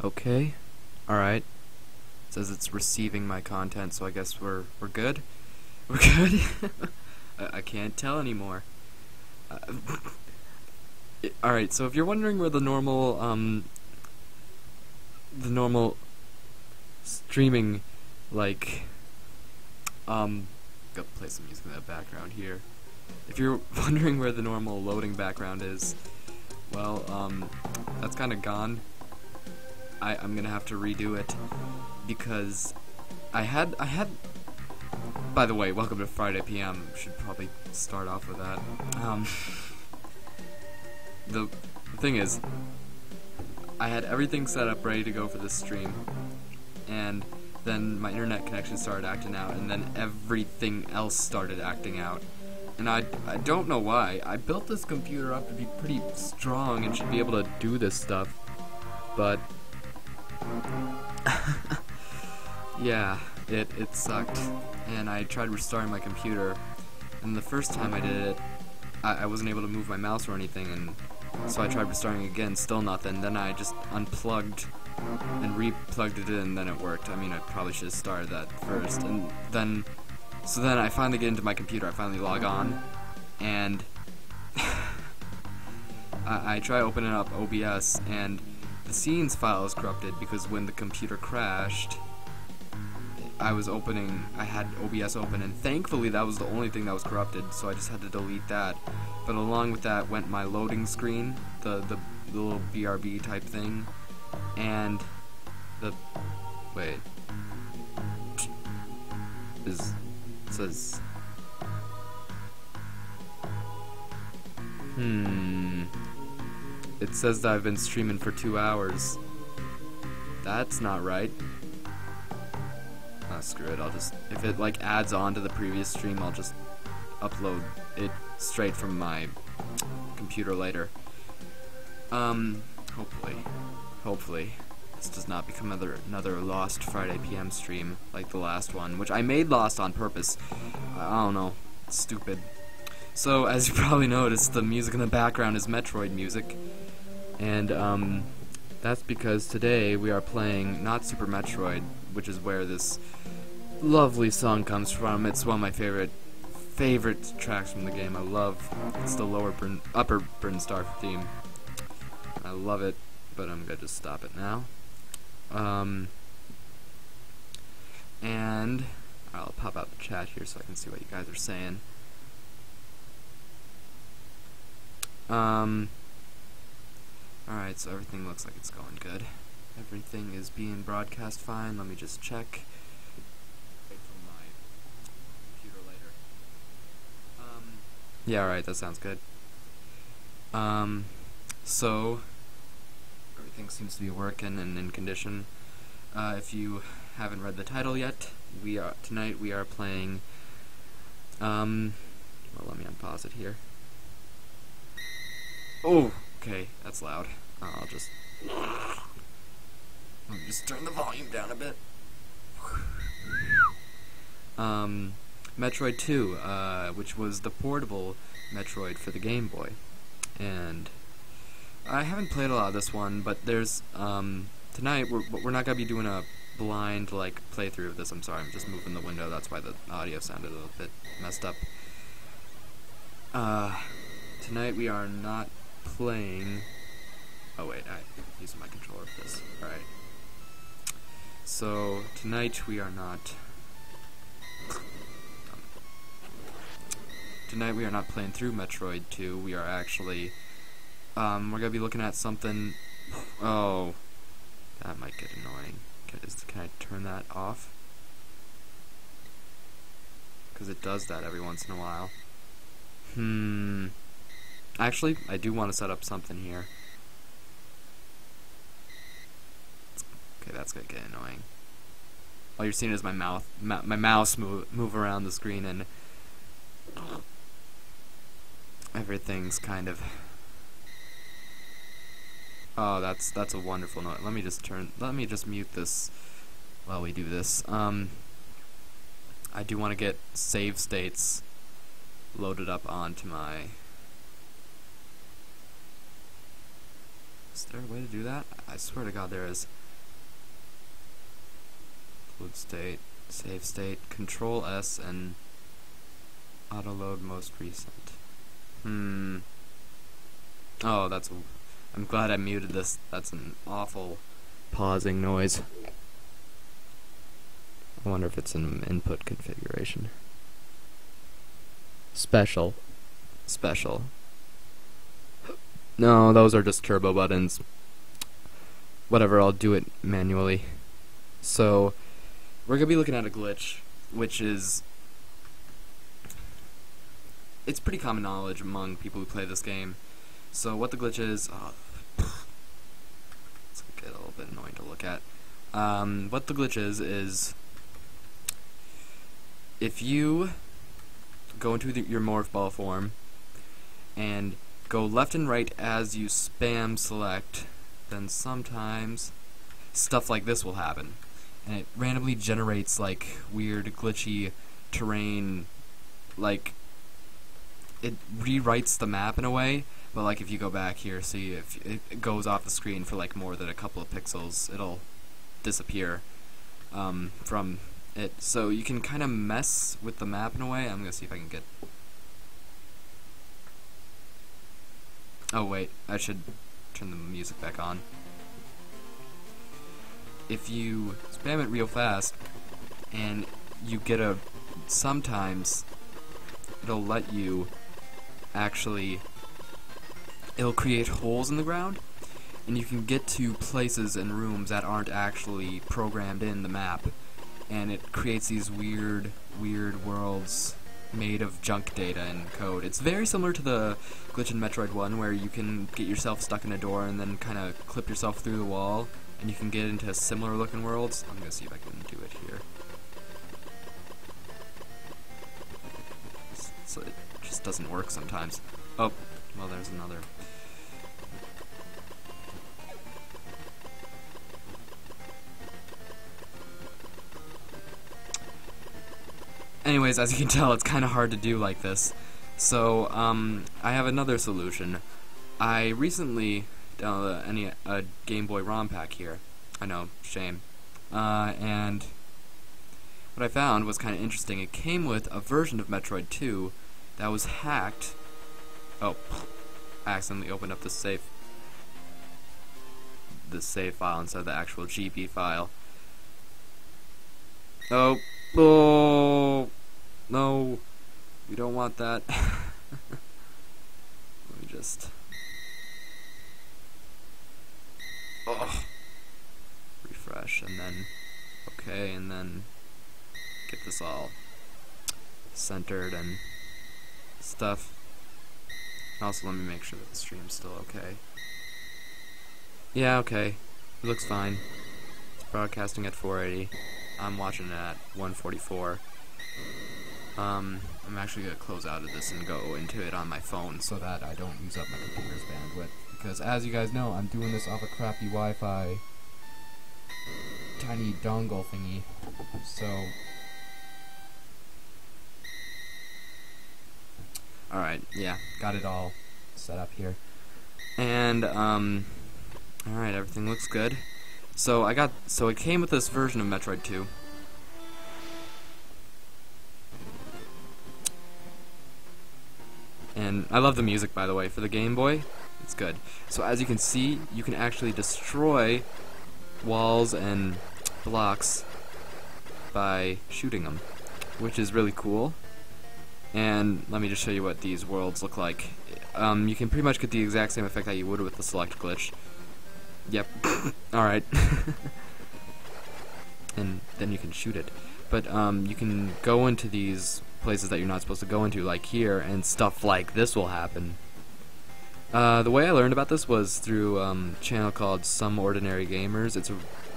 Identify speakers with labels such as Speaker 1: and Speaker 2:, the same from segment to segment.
Speaker 1: Okay. Alright. Says it's receiving my content, so I guess we're good? We're good? I can't tell anymore. Alright, so if you're wondering where the normal streaming, like, gotta play some music in the background here. If you're wondering where the normal loading background is, well, that's kinda gone. I'm gonna have to redo it, because I had, by the way, welcome to Friday PM, should probably start off with that. The thing is, I had everything set up ready to go for this stream, and then my internet connection started acting out, and then everything else started acting out. And I don't know why. I built this computer up to be pretty strong and should be able to do this stuff, but yeah, it sucked. And I tried restoring my computer, and the first time I did it, I wasn't able to move my mouse or anything, and so I tried restoring again, still nothing. Then I just unplugged and re-plugged it in, and then it worked. I mean, I probably should have started that first. And then, so then I finally get into my computer, I finally log on, and I try opening up OBS, and the scenes file is corrupted because when the computer crashed, I had OBS open, and thankfully that was the only thing that was corrupted, so I just had to delete that. But along with that went my loading screen, the little BRB type thing, and it says, it says that I've been streaming for 2 hours. That's not right. Screw it, if it like adds on to the previous stream, I'll just upload it straight from my computer later. Hopefully this does not become another Lost Friday PM stream like the last one, which I made Lost on purpose. I don't know, it's stupid. So as you probably noticed, the music in the background is Metroid music, and that's because today we are playing not Super Metroid, which is where this lovely song comes from. It's one of my favorite tracks from the game. It's the upper Brinstar theme. I love it, but I'm gonna just stop it now. And I'll pop out the chat here so I can see what you guys are saying. Alright, so everything looks like it's going good. Everything is being broadcast fine. Let me just check. From my computer later. Yeah, alright, that sounds good. So everything seems to be working and in condition. If you haven't read the title yet, tonight we are playing, well, let me unpause it here. Oh, okay, that's loud. Let me just turn the volume down a bit. Metroid 2, which was the portable Metroid for the Game Boy. And I haven't played a lot of this one, but there's, tonight we're not gonna be doing a blind, like, playthrough of this. I'm sorry, I'm just moving the window, that's why the audio sounded a little bit messed up. Tonight we are not playing... Oh wait, I'm using my controller for this. Alright. So, tonight we are not... Tonight we are not playing through Metroid 2. We are actually... we're gonna be looking at something... Oh. That might get annoying. Can I turn that off? Because it does that every once in a while. Actually, I do want to set up something here. Okay, that's gonna get annoying. All you're seeing is my mouse move around the screen, and everything's kind of... Oh, that's a wonderful note. Let me just mute this while we do this. I do want to get save states loaded up onto my... Is there a way to do that? I swear to God there is. Upload state, save state, Control S, and auto load most recent. Oh, I'm glad I muted this. That's an awful pausing noise. I wonder if it's an input configuration. Special. No, those are just turbo buttons. Whatever, I'll do it manually. So, we're gonna be looking at a glitch, which is... it's pretty common knowledge among people who play this game. So what the glitch is... it's get a little bit annoying to look at. What the glitch is if you go into your morph ball form and go left and right as you spam select, then sometimes stuff like this will happen. And it randomly generates like weird glitchy terrain, like it rewrites the map in a way, but like if you go back here, see if it goes off the screen for like more than a couple of pixels, it'll disappear from it. So you can kind of mess with the map in a way. I'm gonna see if I can get... oh wait, I should turn the music back on. If you spam it real fast and you get a... sometimes it'll let you actually... it'll create holes in the ground, and you can get to places and rooms that aren't actually programmed in the map, and it creates these weird worlds made of junk data and code. It's very similar to the glitch in Metroid 1 where you can get yourself stuck in a door and then kind of clip yourself through the wall, and you can get into similar looking worlds. I'm gonna see if I can do it here. So it just doesn't work sometimes. Oh, well, there's another. Anyways, as you can tell, it's kind of hard to do like this. So, I have another solution. I recently downloaded a Game Boy ROM pack here. I know, shame. And what I found was kind of interesting. It came with a version of Metroid 2 that was hacked. Oh, I accidentally opened up the save file instead of the actual GB file. Oh, no, we don't want that. Let me just... refresh, and then... okay, and then get this all centered and stuff. Also, let me make sure that the stream's still okay. Yeah, okay. It looks fine. It's broadcasting at 480. I'm watching it at 144. I'm actually going to close out of this and go into it on my phone so that I don't use up my computer's bandwidth. Because as you guys know, I'm doing this off a crappy Wi-Fi tiny dongle thingy. So... alright, yeah, got it all set up here. And, alright, everything looks good. So it came with this version of Metroid 2. And I love the music, by the way, for the Game Boy. It's good. So as you can see, you can actually destroy walls and blocks by shooting them, which is really cool. And let me just show you what these worlds look like. You can pretty much get the exact same effect that you would with the select glitch. Yep. Alright. And then you can shoot it. But you can go into these places that you're not supposed to go into, like here, and stuff like this will happen. The way I learned about this was through a channel called Some Ordinary Gamers.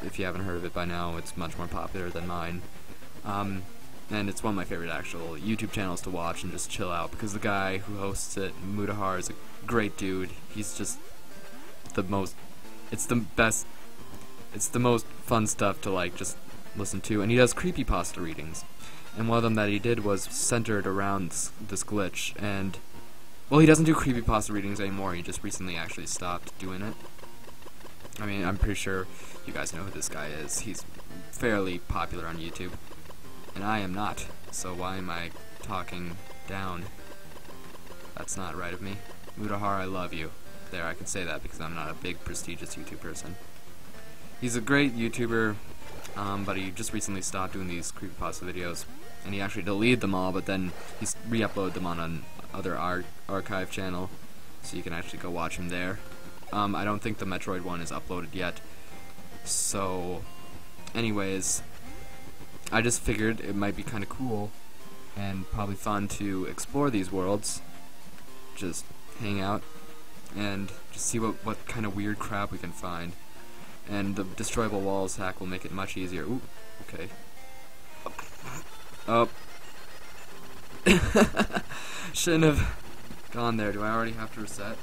Speaker 1: If you haven't heard of it by now, it's much more popular than mine. And it's one of my favorite actual YouTube channels to watch and just chill out, because the guy who hosts it, Mudahar, is a great dude. He's just the most... it's the best... it's the most fun stuff to, like, just listen to. And he does Creepypasta readings. And one of them that he did was centered around this glitch. And, well, he doesn't do Creepypasta readings anymore. He just recently actually stopped doing it. I mean, I'm pretty sure you guys know who this guy is. He's fairly popular on YouTube. And I am not, so why am I talking down? That's not right of me. Mutahar, I love you. There, I can say that because I'm not a big, prestigious YouTube person. He's a great YouTuber, but he just recently stopped doing these Creepypasta videos. And he actually deleted them all, but then he's re-uploaded them on another archive channel, so you can actually go watch him there. I don't think the Metroid one is uploaded yet. So, anyways, I just figured it might be kind of cool and probably fun to explore these worlds. Just hang out and just see what kind of weird crap we can find. And the destroyable walls hack will make it much easier. Ooh, okay. Oh. Shouldn't have gone there. Do I already have to reset?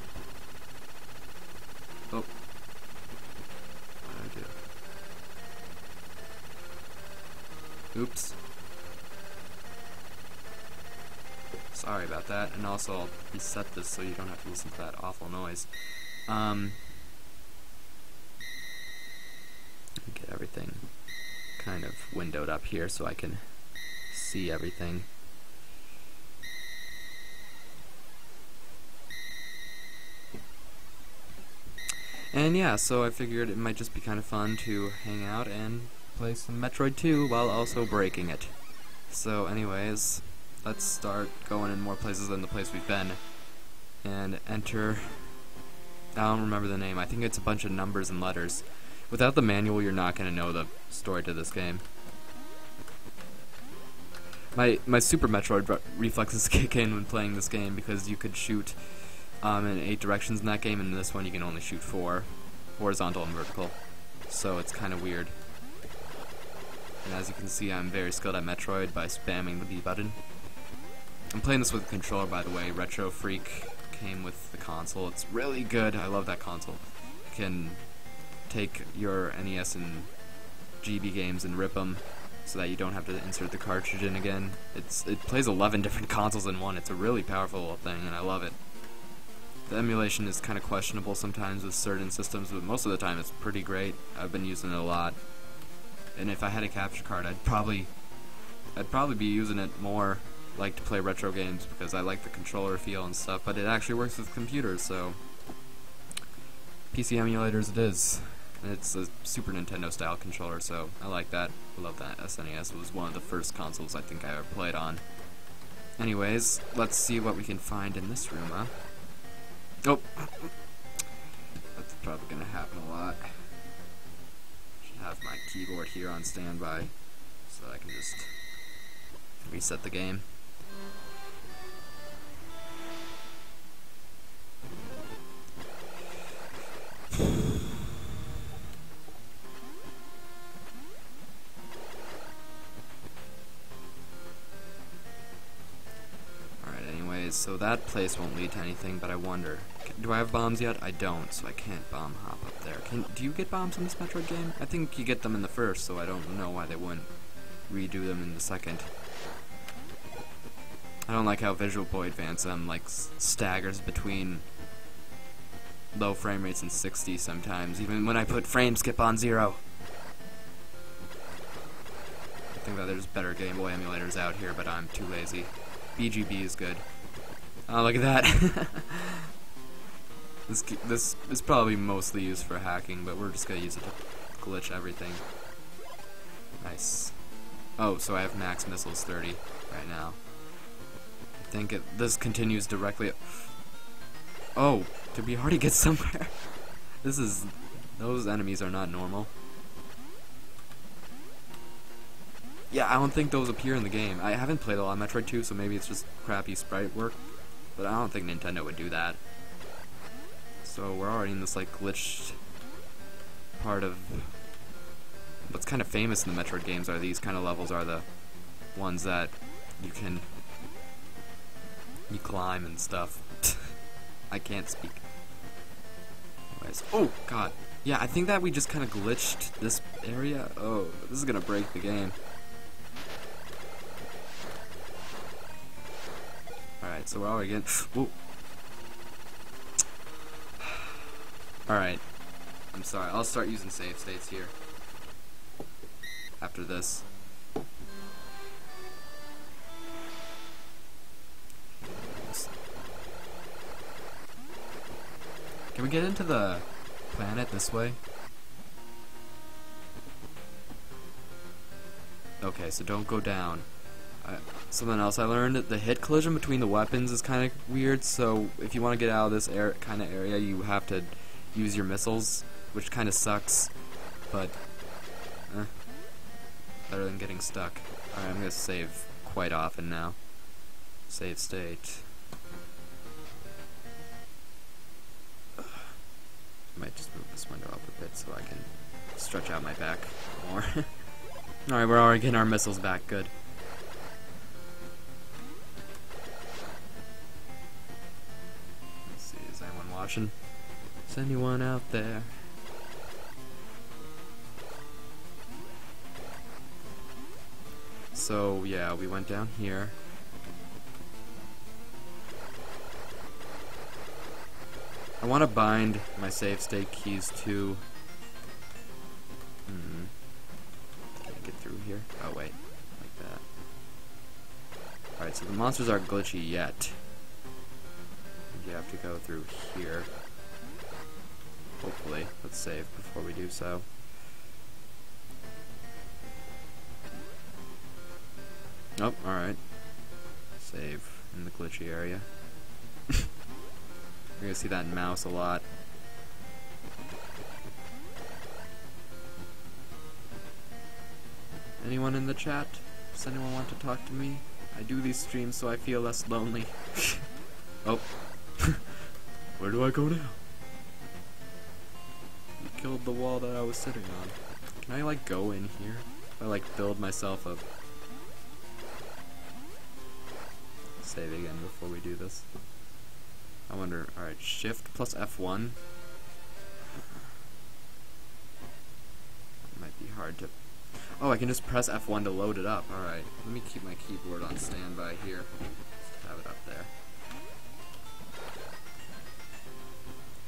Speaker 1: Oh. What did I do? Oops. Sorry about that. And also, I'll reset this so you don't have to listen to that awful noise. Get everything kind of windowed up here so I can see everything. And yeah, so I figured it might just be kind of fun to hang out and play some Metroid 2 while also breaking it. So anyways, let's start going in more places than the place we've been. And enter... I don't remember the name. I think it's a bunch of numbers and letters. Without the manual, you're not going to know the story to this game. My Super Metroid reflexes kick in when playing this game because you could shoot in 8 directions in that game, and in this one you can only shoot 4, horizontal and vertical. So it's kind of weird. And as you can see, I'm very skilled at Metroid by spamming the B button. I'm playing this with a controller, by the way. Retro Freak came with the console. It's really good. I love that console. You can take your NES and GB games and rip them so that you don't have to insert the cartridge in again. It plays 11 different consoles in one. It's a really powerful thing, and I love it. The emulation is kind of questionable sometimes with certain systems, but most of the time it's pretty great. I've been using it a lot. And if I had a capture card, I'd probably be using it more, like to play retro games, because I like the controller feel and stuff, but it actually works with computers, so PC emulators it is. And it's a Super Nintendo style controller, so I like that. I love that. SNES was one of the first consoles I think I ever played on. Anyways, let's see what we can find in this room, huh? Oh! That's probably gonna happen a lot. Should have my keyboard here on standby, so I can just reset the game. So that place won't lead to anything, but I wonder. Do I have bombs yet? I don't, so I can't bomb hop up there. Do you get bombs in this Metroid game? I think you get them in the first, so I don't know why they wouldn't redo them in the second. I don't like how Visual Boy Advance like staggers between low frame rates and 60 sometimes, even when I put frame skip on 0. I think that there's better Game Boy emulators out here, but I'm too lazy. BGB is good. Oh, look at that. This is probably mostly used for hacking, but we're just gonna use it to glitch everything. Nice. Oh, so I have max missiles 30 right now. I think this continues directly. Oh, did we already get somewhere? Those enemies are not normal. Yeah, I don't think those appear in the game. I haven't played a lot of Metroid 2, so maybe it's just crappy sprite work. But I don't think Nintendo would do that. So we're already in this like glitched part of what's kind of famous in the Metroid games. Are these kind of levels are the ones that you climb and stuff. I can't speak. Anyways, oh god, yeah, I think that we just kind of glitched this area. Oh, this is gonna break the game. Alright, so we're already getting... Whoa. Alright. I'm sorry, I'll start using save states here. after this. Can we get into the planet this way? Okay, so don't go down. Something else I learned, the hit collision between the weapons is kind of weird, so if you want to get out of this kind of area, you have to use your missiles, which kind of sucks, but better than getting stuck. Alright, I'm going to save quite often now. Save state. Might just move this window up a bit so I can stretch out my back more. Alright, we're already getting our missiles back, good. Let's see, is anyone watching? Is anyone out there? So, yeah, we went down here. I want to bind my save state keys to... Can I get through here? Oh, wait. Like that. Alright, so the monsters aren't glitchy yet. You have to go through here. Hopefully. Let's save before we do so. Oh, alright. Save in the glitchy area. You're gonna see that mouse a lot. Anyone in the chat? Does anyone want to talk to me? I do these streams so I feel less lonely. Oh. Where do I go now? You killed the wall that I was sitting on. Can I, like, go in here? If I, like, build myself up. Save again before we do this. I wonder, alright, shift plus F1. It might be hard to... Oh, I can just press F1 to load it up. Alright, let me keep my keyboard on standby here. Just have it up there.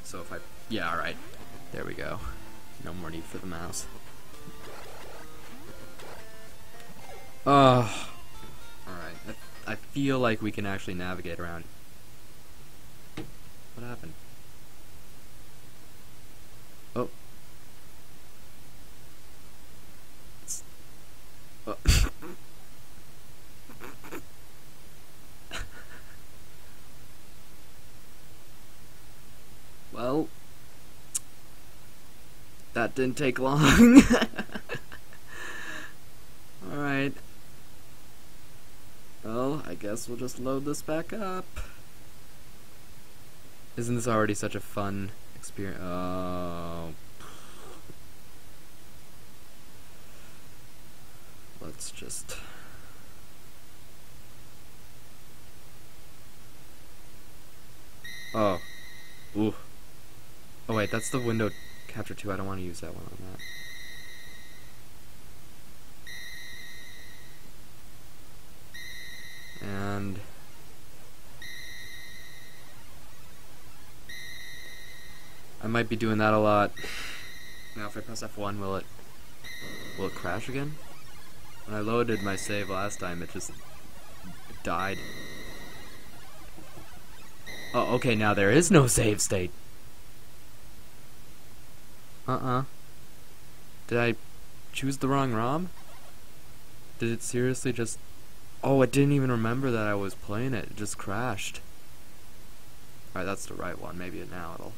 Speaker 1: So if I... Yeah, alright. There we go. No more need for the mouse. Alright, I feel like we can actually navigate around. What happened? Oh. Oh. Well, that didn't take long. Alright. Well, I guess we'll just load this back up. Isn't this already such a fun experience? Oh. Let's just... Oh. Ooh. Oh wait, that's the window capture 2. I don't want to use that one on that. And... I might be doing that a lot. Now if I press F1, will it crash again? When I loaded my save last time, it just died. Oh, okay, now there is no save state. Did I choose the wrong ROM? Did it seriously just... Oh, it didn't even remember that I was playing it. It just crashed. Alright, that's the right one. Maybe now it'll...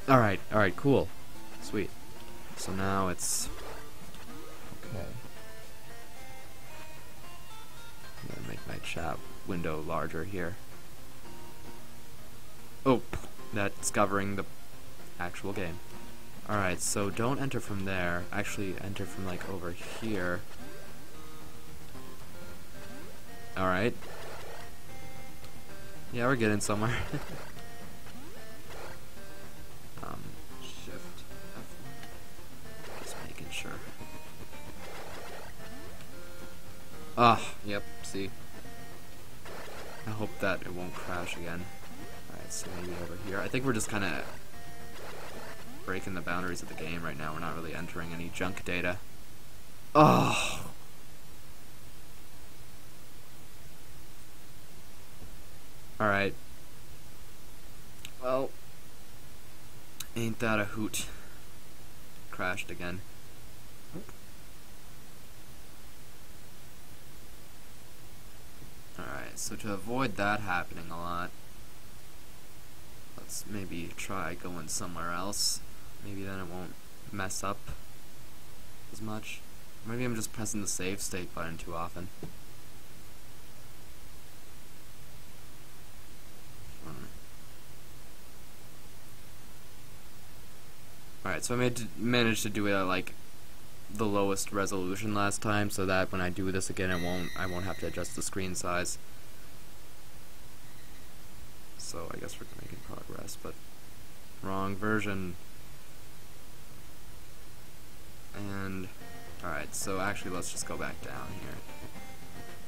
Speaker 1: Alright, cool. Sweet. So now it's... Okay. I'm gonna make my chat window larger here. Oh, that's covering the actual game. Alright, so don't enter from there. Actually, enter from, like, over here. Alright. Yeah, we're getting somewhere. Shift F1. Just making sure. Ah, yep, see. I hope that it won't crash again. Alright, so maybe over here. I think we're just kinda... breaking the boundaries of the game right now. We're not really entering any junk data. Oh! Alright. Well, ain't that a hoot. Crashed again. Alright, so to avoid that happening a lot, let's maybe try going somewhere else. Maybe then it won't mess up as much. Maybe I'm just pressing the save state button too often. Alright, so I managed to do it at like the lowest resolution last time, so that when I do this again, I won't have to adjust the screen size. So I guess we're making progress, but wrong version. And alright, so actually let's just go back down here.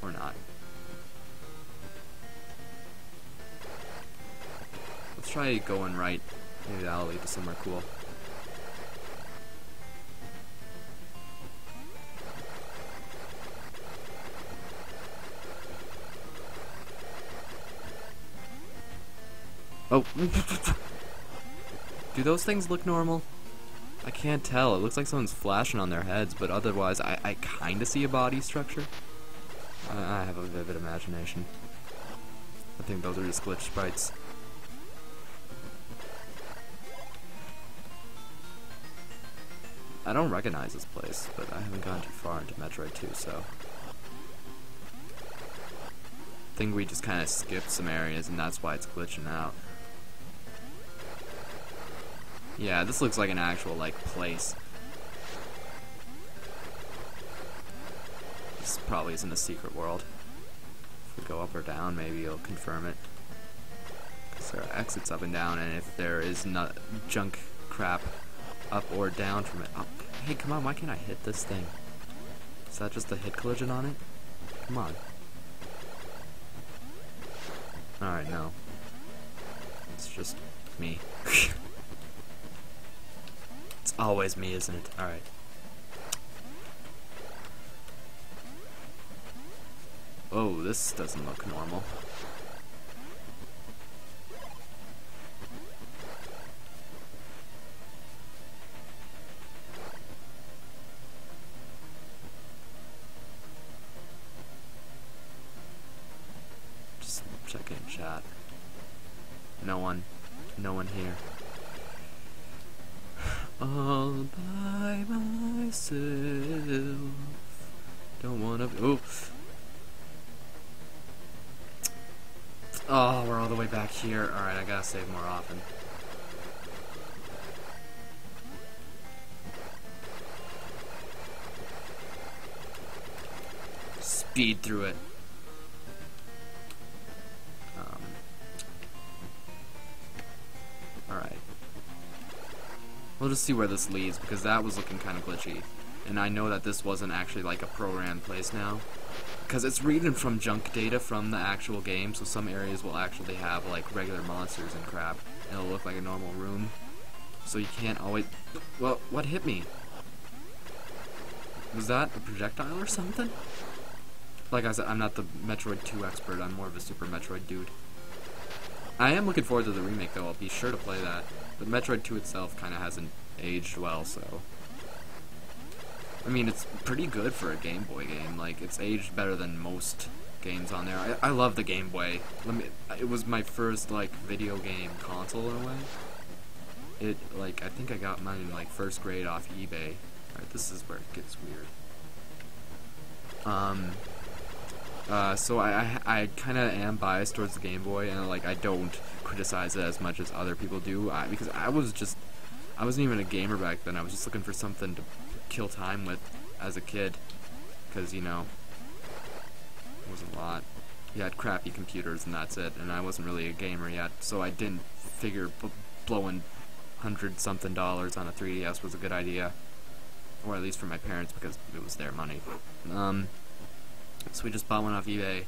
Speaker 1: Or not. Let's try going right. Maybe that'll lead to somewhere cool. Oh. Do those things look normal? I can't tell. It looks like someone's flashing on their heads, but otherwise I kind of see a body structure. I have a vivid imagination. I think those are just glitch sprites. I don't recognize this place, but I haven't gone too far into Metroid 2, so I think we just kind of skipped some areas, and that's why it's glitching out. Yeah, this looks like an actual, like, place. This probably isn't a secret world. If we go up or down, maybe it'll confirm it. Because there are exits up and down, and if there is not junk crap up or down from it. Oh, hey, come on, why can't I hit this thing? Is that just a hit collision on it? Come on. Alright, no. It's just me. It's always me, isn't it? Alright. Oh, this doesn't look normal. Just checking chat. No one here. All by myself. Don't wanna. Oops. Oh, we're all the way back here. Alright, I gotta save more often. Speed through it. Alright. We'll just see where this leads, because that was looking kind of glitchy. And I know that this wasn't actually like a programmed place now. Because it's reading from junk data from the actual game, so some areas will actually have like regular monsters and crap. And it'll look like a normal room. So you can't always... Well, what hit me? Was that a projectile or something? Like I said, I'm not the Metroid 2 expert, I'm more of a Super Metroid dude. I am looking forward to the remake though, I'll be sure to play that. But Metroid 2 itself kind of hasn't aged well, so... I mean, it's pretty good for a Game Boy game. Like, it's aged better than most games on there. I love the Game Boy. It was my first, like, video game console in a way. Like, I think I got mine in, like, first grade off eBay. Alright, this is where it gets weird. So I kind of am biased towards the Game Boy, and, like, I don't criticize it as much as other people do, because I wasn't even a gamer back then. I was just looking for something to kill time with as a kid, because, you know, it wasn't a lot. You had crappy computers and that's it, and I wasn't really a gamer yet, so I didn't figure blowing $100-something on a 3DS was a good idea, or at least for my parents, because it was their money. So we just bought one off eBay,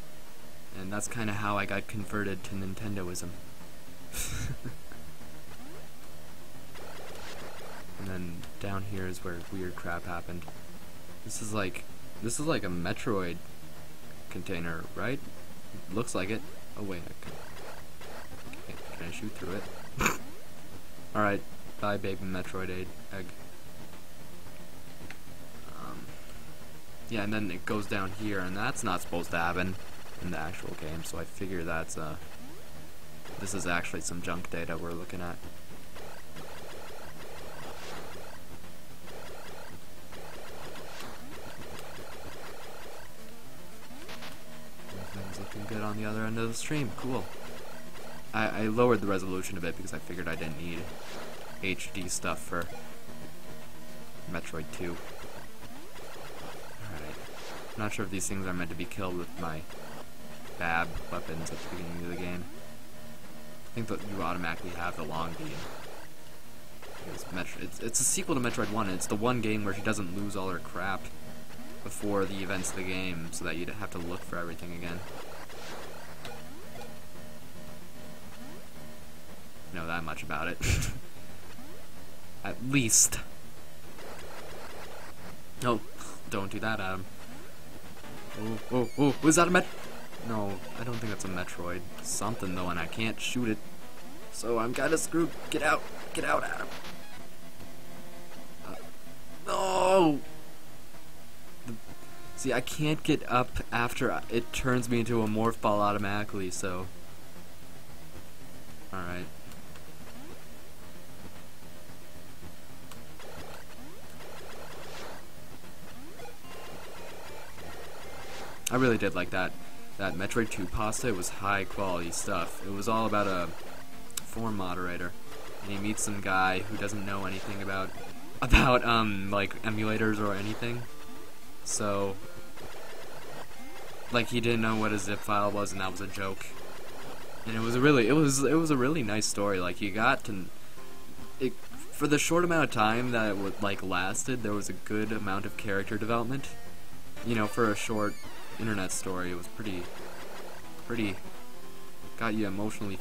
Speaker 1: and that's kind of how I got converted to Nintendoism. And then down here is where weird crap happened. This is like a Metroid container, right? Looks like it. Oh wait, can I shoot through it? Alright, bye baby Metroid egg. Yeah, and then it goes down here, and that's not supposed to happen in the actual game, so I figure that's, this is actually some junk data we're looking at. Everything's looking good on the other end of the stream, cool. I lowered the resolution a bit because I figured I didn't need HD stuff for Metroid 2. I'm not sure if these things are meant to be killed with my BAB weapons at the beginning of the game. I think that you automatically have the long beam. It's a sequel to Metroid 1, and it's the one game where she doesn't lose all her crap before the events of the game, so that you'd have to look for everything again. Know that much about it. At least. No, don't do that, Adam. Oh, was that a No, I don't think that's a Metroid. Something though, and I can't shoot it. So I'm kinda screwed. Get out, Adam. No! See, I can't get up after it turns me into a morph ball automatically, so. Alright. I really did like that Metroid 2 pasta. It was high quality stuff. It was all about a forum moderator, and he meets some guy who doesn't know anything about like emulators or anything. So like he didn't know what a zip file was, and that was a joke. And it was a really nice story. Like you got to for the short amount of time that it lasted, there was a good amount of character development. You know, for a short internet story, it was pretty got you emotionally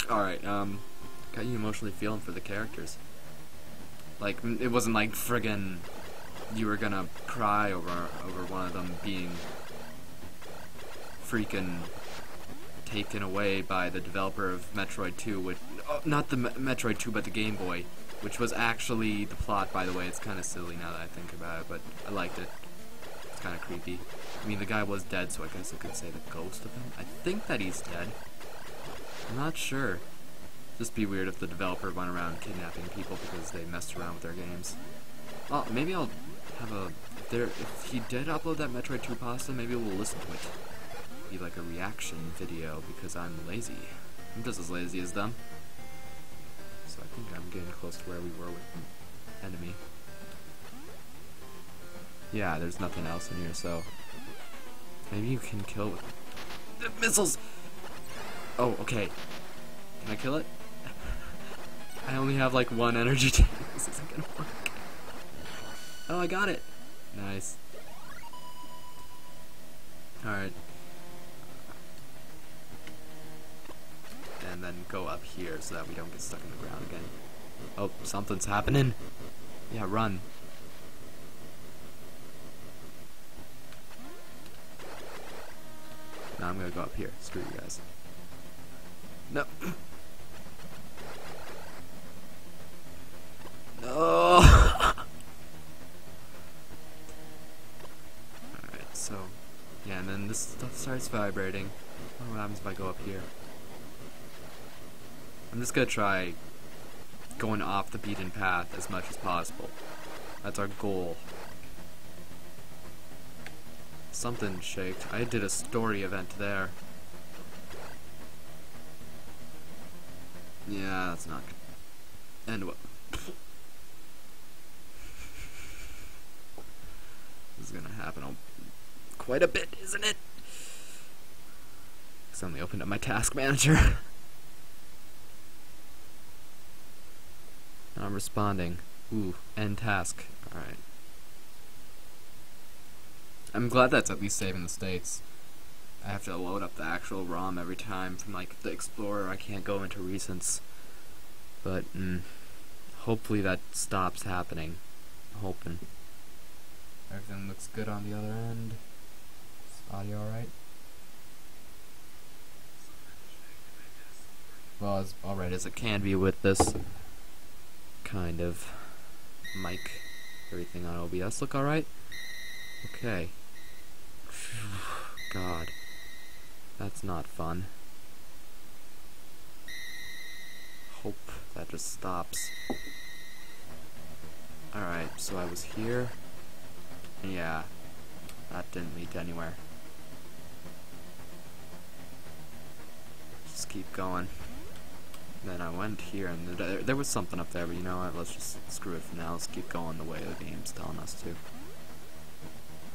Speaker 1: Alright, got you emotionally feeling for the characters. Like, it wasn't like friggin' you were gonna cry over one of them being freaking taken away by the developer of Metroid 2, which, not the Metroid 2, but the Game Boy, which was actually the plot, by the way. It's kind of silly now that I think about it, but I liked it. It's kind of creepy. I mean, the guy was dead, so I guess I could say the ghost of him. I think that he's dead. I'm not sure. Just be weird if the developer went around kidnapping people because they messed around with their games. Well, maybe I'll have a... If he did upload that Metroid 2 pasta, maybe we'll listen to it. Be like a reaction video, because I'm lazy. I'm just as lazy as them. So I think I'm getting close to where we were with the enemy. Yeah, there's nothing else in here, so... Maybe you can kill with the missiles! Oh, okay. Can I kill it? I only have like one energy tank. This isn't gonna work. Oh, I got it! Nice. Alright. And then go up here so that we don't get stuck in the ground again. Oh, something's happening. Yeah, run. Now I'm gonna go up here. Screw you guys. No. No. Alright, so yeah, and then this stuff starts vibrating. I wonder what happens if I go up here. I'm just gonna try going off the beaten path as much as possible. That's our goal. Something shaked. I did a story event there. Yeah, that's not good. And what? This is gonna happen quite a bit, isn't it? I suddenly opened up my task manager. I'm responding. Ooh, end task. Alright. I'm glad that's at least saving the states. I have to load up the actual ROM every time from like the Explorer. I can't go into recents. But, Hopefully that stops happening. I'm hoping. Everything looks good on the other end. Is audio alright? Well, as alright as it can be with this kind of mic. Everything on OBS look alright? Okay. God. That's not fun. Hope that just stops. Alright, so I was here. Yeah. That didn't lead to anywhere. Just keep going. Then I went here, and there was something up there, but you know what? Let's just screw it for now. Let's keep going the way the game's telling us to.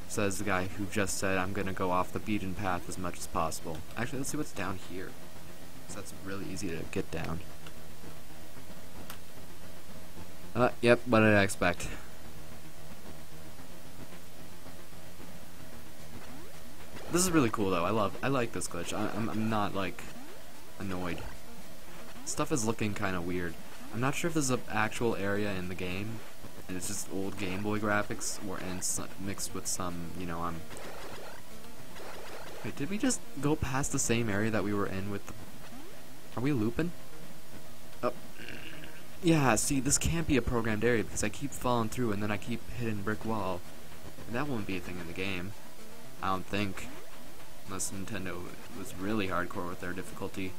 Speaker 1: Says the guy who just said, I'm gonna go off the beaten path as much as possible. Actually, let's see what's down here. So that's really easy to get down. Yep, what did I expect? This is really cool, though. I like this glitch. I'm not, like, annoyed. Stuff is looking kind of weird. I'm not sure if there's an actual area in the game, and it's just old Game Boy graphics, and mixed with some, you know, Wait, did we just go past the same area that we were in with the... Are we looping? Oh. Yeah, see, this can't be a programmed area, because I keep falling through, and then I keep hitting brick wall. And that won't be a thing in the game. I don't think. Unless Nintendo was really hardcore with their difficulty.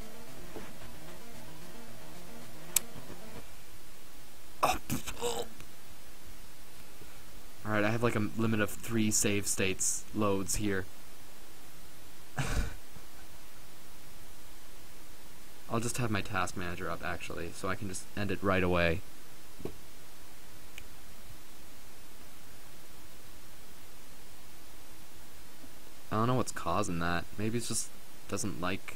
Speaker 1: Alright, I have like a limit of 3 save states loads here. I'll just have my task manager up actually, so I can just end it right away. I don't know what's causing that. Maybe it just doesn't like...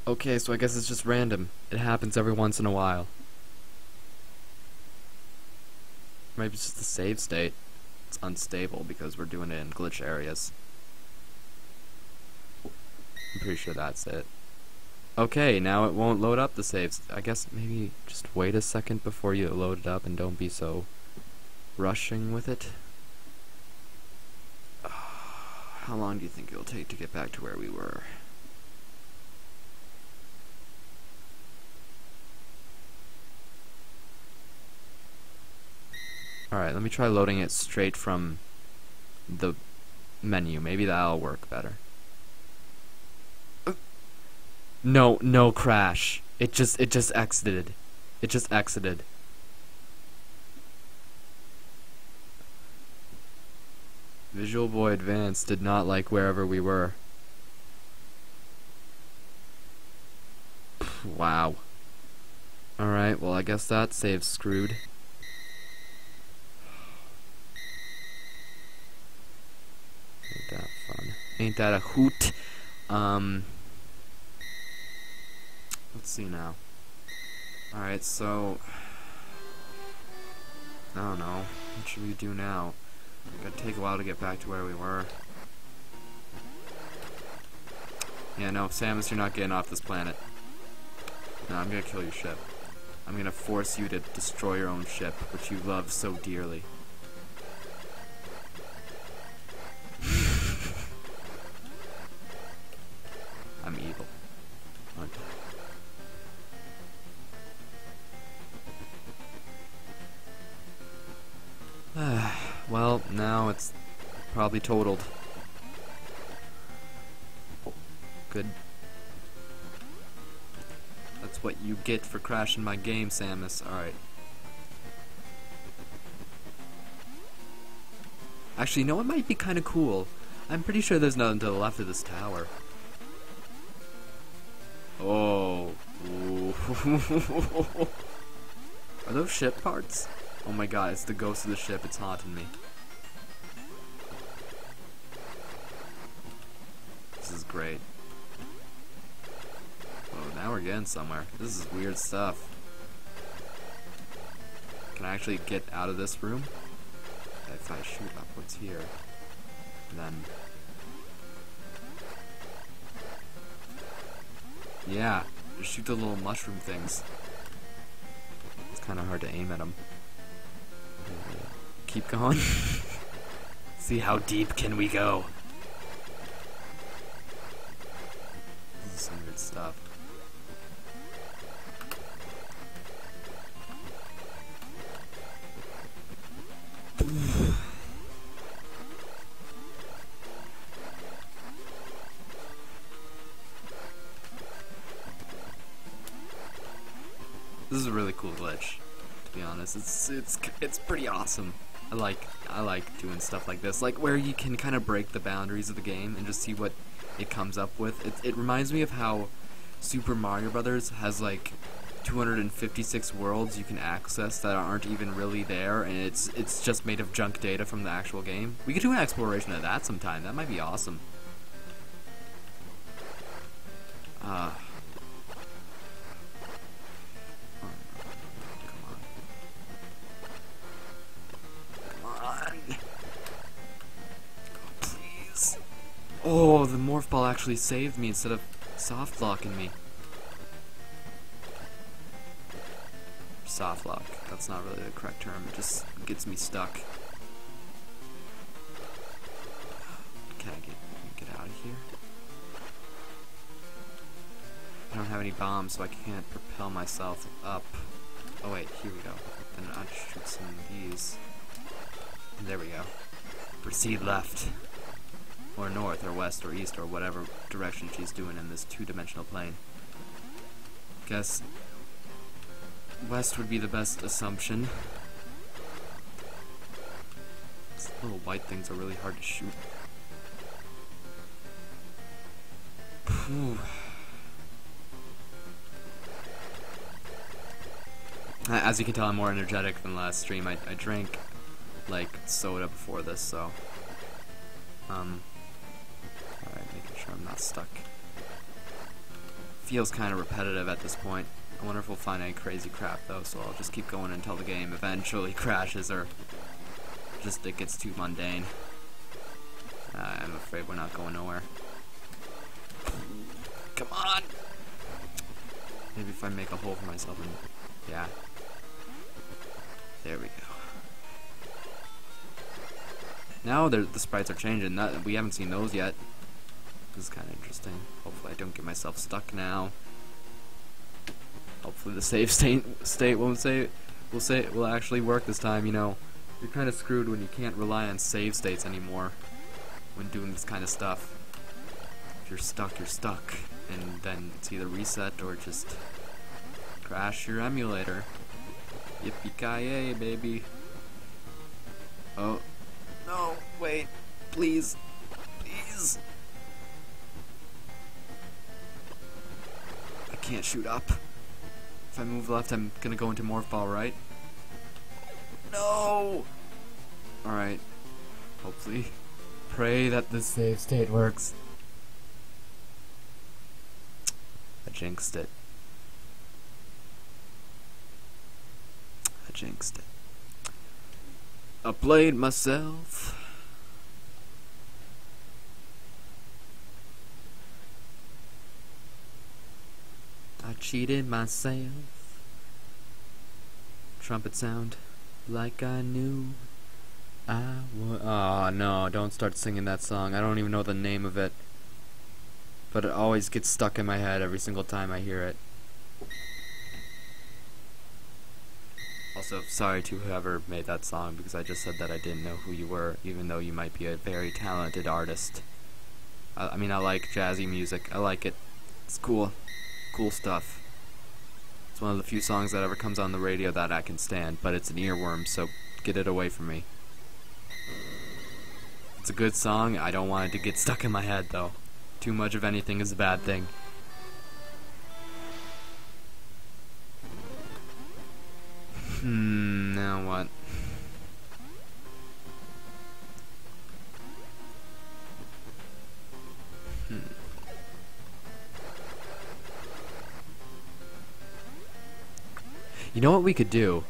Speaker 1: Okay, so I guess it's just random. It happens every once in a while. Maybe it's just the save state. It's unstable because we're doing it in glitch areas. I'm pretty sure that's it. Okay, now it won't load up the saves. I guess maybe just wait a second before you load it up and don't be so rushing with it. How long do you think it'll take to get back to where we were? Alright, let me try loading it straight from the menu. Maybe that'll work better. No crash. It just exited. It just exited. Visual Boy Advance did not like wherever we were. Wow. Alright, well I guess that save's screwed. Ain't that fun. Ain't that a hoot? Let's see now. Alright, so... I don't know. What should we do now? It's gonna take a while to get back to where we were. Yeah, no, Samus, you're not getting off this planet. No, I'm gonna kill your ship. I'm gonna force you to destroy your own ship, which you love so dearly. I'm evil. Aren't I? Well, now it's probably totaled. Good. That's what you get for crashing my game, Samus. Alright. Actually, you know what might be kind of cool? I'm pretty sure there's nothing to the left of this tower. Oh. Are those ship parts? Oh my god, it's the ghost of the ship. It's haunting me. This is great. Oh, now we're getting somewhere. This is weird stuff. Can I actually get out of this room? If I shoot up what's here, then... Yeah, just shoot the little mushroom things. It's kind of hard to aim at them. Keep going. See how deep can we go? This is some weird stuff. This is a really cool glitch, to be honest. It's pretty awesome. I like doing stuff like this, like where you can kind of break the boundaries of the game and just see what it comes up with. It reminds me of how Super Mario Brothers has like 256 worlds you can access that aren't even really there, and it's just made of junk data from the actual game. We could do an exploration of that sometime. That might be awesome. Oh, the morph ball actually saved me instead of soft locking me. Soft lock. That's not really the correct term. It just gets me stuck. Can I get out of here? I don't have any bombs, so I can't propel myself up. Oh wait, here we go. Then I'll shoot some of these. And there we go. Proceed left. Or north, or west, or east, or whatever direction she's doing in this two-dimensional plane. Guess west would be the best assumption. These little white things are really hard to shoot. Whew. As you can tell, I'm more energetic than last stream. I drank like soda before this, so alright, making sure I'm not stuck. Feels kind of repetitive at this point. I wonder if we'll find any crazy crap though, so I'll just keep going until the game eventually crashes or just it gets too mundane. I'm afraid we're not going nowhere. Come on! Maybe if I make a hole for myself and... yeah. There we go. Now the sprites are changing. We haven't seen those yet. This is kind of interesting. Hopefully I don't get myself stuck now. Hopefully the save state will actually work this time. You know, you're kind of screwed when you can't rely on save states anymore when doing this kind of stuff. If you're stuck, you're stuck, and then it's either reset or just crash your emulator. Yippee-ki-yay, baby. Oh. No, wait. Please. Please. I can't shoot up. If I move left, I'm gonna go into morph ball, right? No! Alright. Hopefully. Pray that the save state works. I jinxed it. I jinxed it. I played myself. I cheated myself. Trumpet sound like I knew I would. Oh no, don't start singing that song. I don't even know the name of it. But it always gets stuck in my head every single time I hear it. Also, sorry to whoever made that song, because I just said that I didn't know who you were, even though you might be a very talented artist. I mean, I like jazzy music. I like it. It's cool. Cool stuff. It's one of the few songs that ever comes on the radio that I can stand, but it's an earworm, so get it away from me. It's a good song. I don't want it to get stuck in my head, though. Too much of anything is a bad thing. You know what we could do?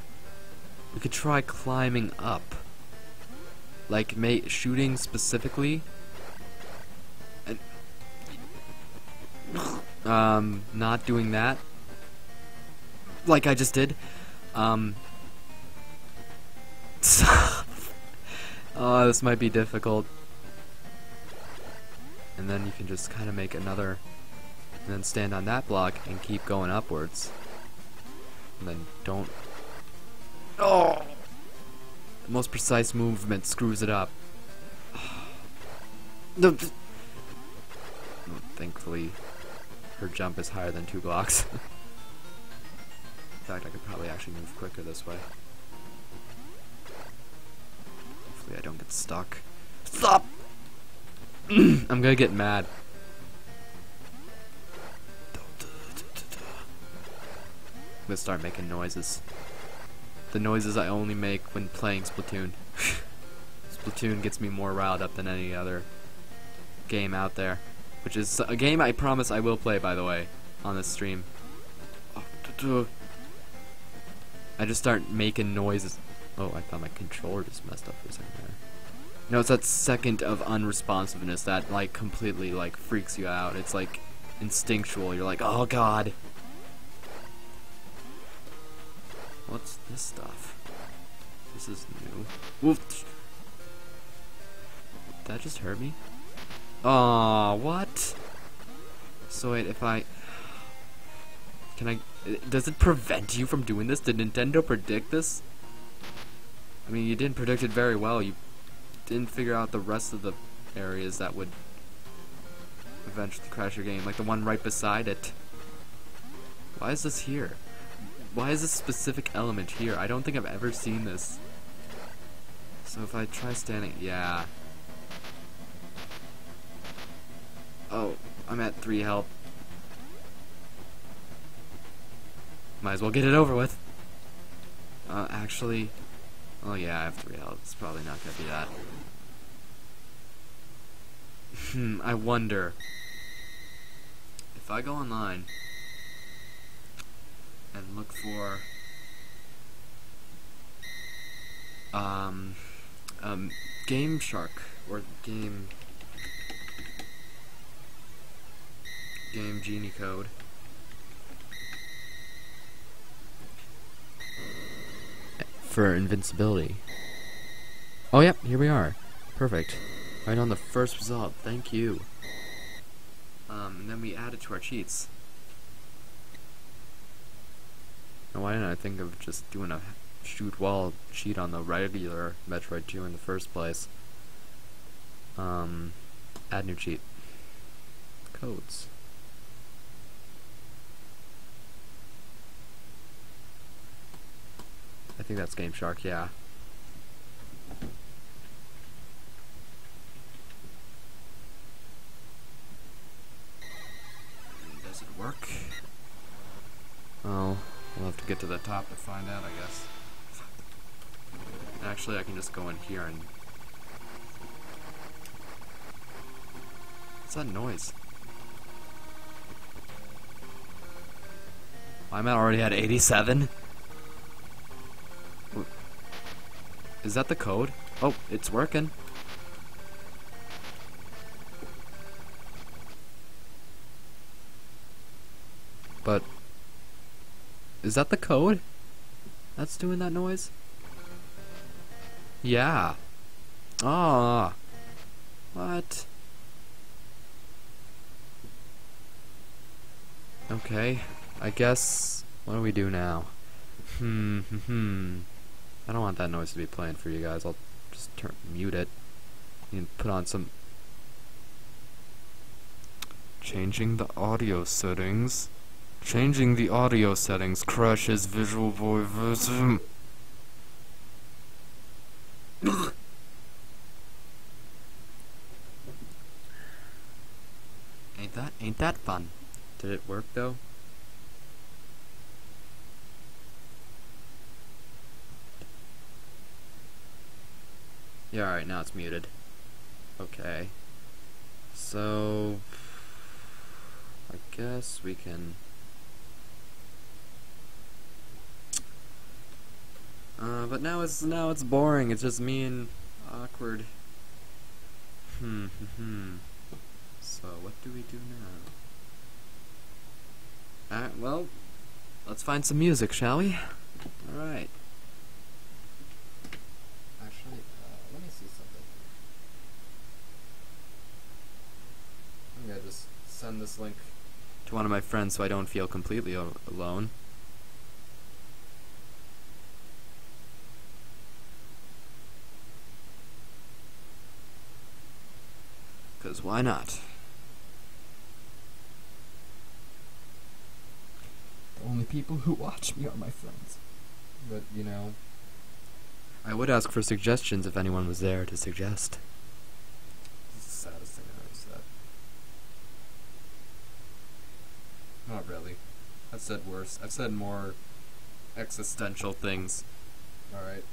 Speaker 1: We could try climbing up. Like, shooting specifically. And, not doing that. Like I just did. Oh, this might be difficult. And then you can just kind of make another, and then stand on that block and keep going upwards. And then don't. Oh! The most precise movement screws it up. No. Thankfully, her jump is higher than 2 blocks. In fact, I could probably actually move quicker this way. Hopefully I don't get stuck. Stop! I'm gonna get mad. I'm gonna start making noises. The noises I only make when playing Splatoon. Splatoon gets me more riled up than any other game out there. Which is a game I promise I will play, by the way, on this stream. I just start making noises. Oh, I thought my controller just messed up for a second there. No, it's that second of unresponsiveness that, like, completely, like, freaks you out. It's, like, instinctual. You're like, oh, God. What's this stuff? This is new. Woof. Did that just hurt me? Aw, what? So wait, if I... Can I... Does it prevent you from doing this? Did Nintendo predict this? I mean, you didn't predict it very well. You didn't figure out the rest of the areas that would eventually crash your game, like the one right beside it. Why is this here? Why is this specific element here? I don't think I've ever seen this. So if I try standing... Yeah. Oh, I'm at 3 health. Might as well get it over with. Actually... Oh yeah, I have 3 health. It's probably not gonna be that. I wonder... If I go online... and look for... Game Shark, or Game Genie code. For invincibility. Oh yep, here we are. Perfect. Right on the first result, thank you. And then we add it to our cheats. Now why didn't I think of just doing a shoot wall cheat on the regular Metroid 2 in the first place? Add new cheat. Codes. I think that's Game Shark, yeah. Does it work? Oh, we'll have to get to the top to find out, I guess. Actually, I can just go in here and... What's that noise? I'm already at 87? Is that the code? Oh, it's working. But... Is that the code? That's doing that noise? Yeah. Ah. What? Okay. I guess... What do we do now? I don't want that noise to be playing for you guys. I'll just mute it. You can put on some... Changing the audio settings. Changing the audio settings crashes Visual Boy version. Ain't that fun? Did it work though? Yeah, alright, now it's muted. Okay. So... I guess we can... But now it's boring. It's just me and awkward. So what do we do now? Alright, well, let's find some music, shall we? Alright. Actually, let me see something. I'm gonna just send this link to one of my friends so I don't feel completely alone. Because why not? The only people who watch me are my friends. But, you know, I would ask for suggestions if anyone was there to suggest. This is the saddest thing I've ever said. Not really. I've said worse. I've said more existential things. Alright.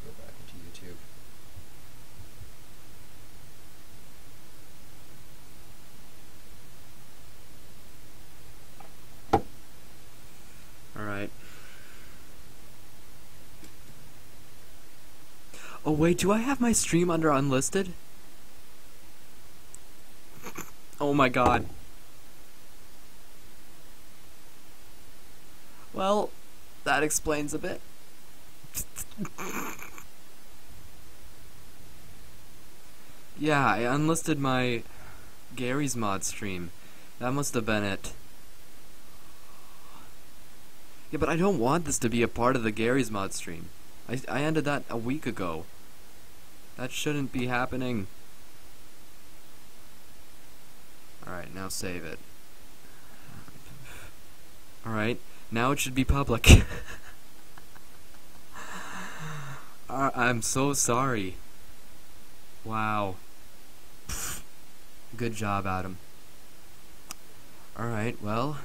Speaker 1: Go back into YouTube. Alright. Oh wait, do I have my stream under unlisted? Oh my god. Well, that explains a bit. Yeah, I unlisted my Gary's Mod stream. That must have been it. Yeah, but I don't want this to be a part of the Gary's Mod stream. I ended that a week ago. That shouldn't be happening. Alright, now save it. Alright, now it should be public. I'm so sorry. Wow. Good job, Adam. Alright, well,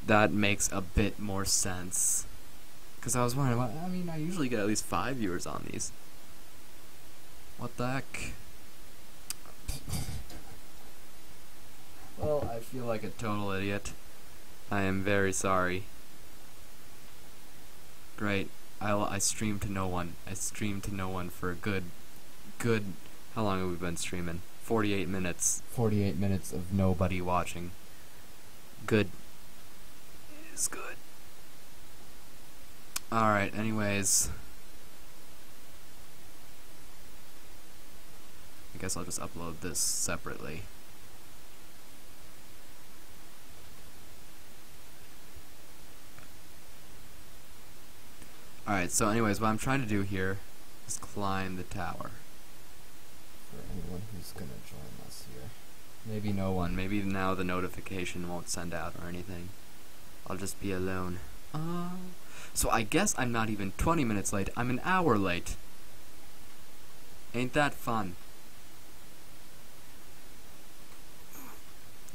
Speaker 1: that makes a bit more sense. Because I was wondering, well, I mean, I usually get at least 5 viewers on these. What the heck? Well, I feel like a total idiot. I am very sorry. Great. I streamed to no one. I streamed to no one for a good, how long have we been streaming? 48 minutes. 48 minutes of nobody watching. Good. It is good. Alright, anyways. I guess I'll just upload this separately. Alright, so anyways, what I'm trying to do here is climb the tower. For anyone who's gonna join us here. Maybe no one. Maybe now the notification won't send out or anything. I'll just be alone. So I guess I'm not even 20 minutes late. I'm an hour late. Ain't that fun?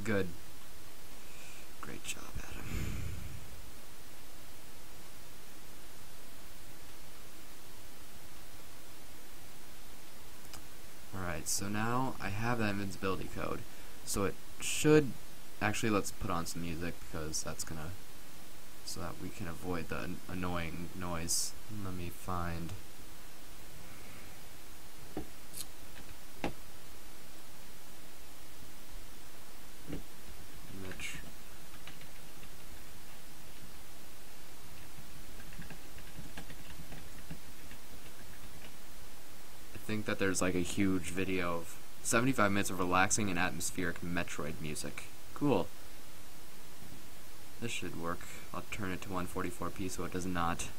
Speaker 1: Good. Great job, Adam. Alright, so now I have that invincibility code. So it should... Actually, let's put on some music, because that's gonna... so that we can avoid the annoying noise. Let me find... I think that there's like a huge video of 75 minutes of relaxing and atmospheric Metroid music. Cool. This should work. I'll turn it to 144p so it does not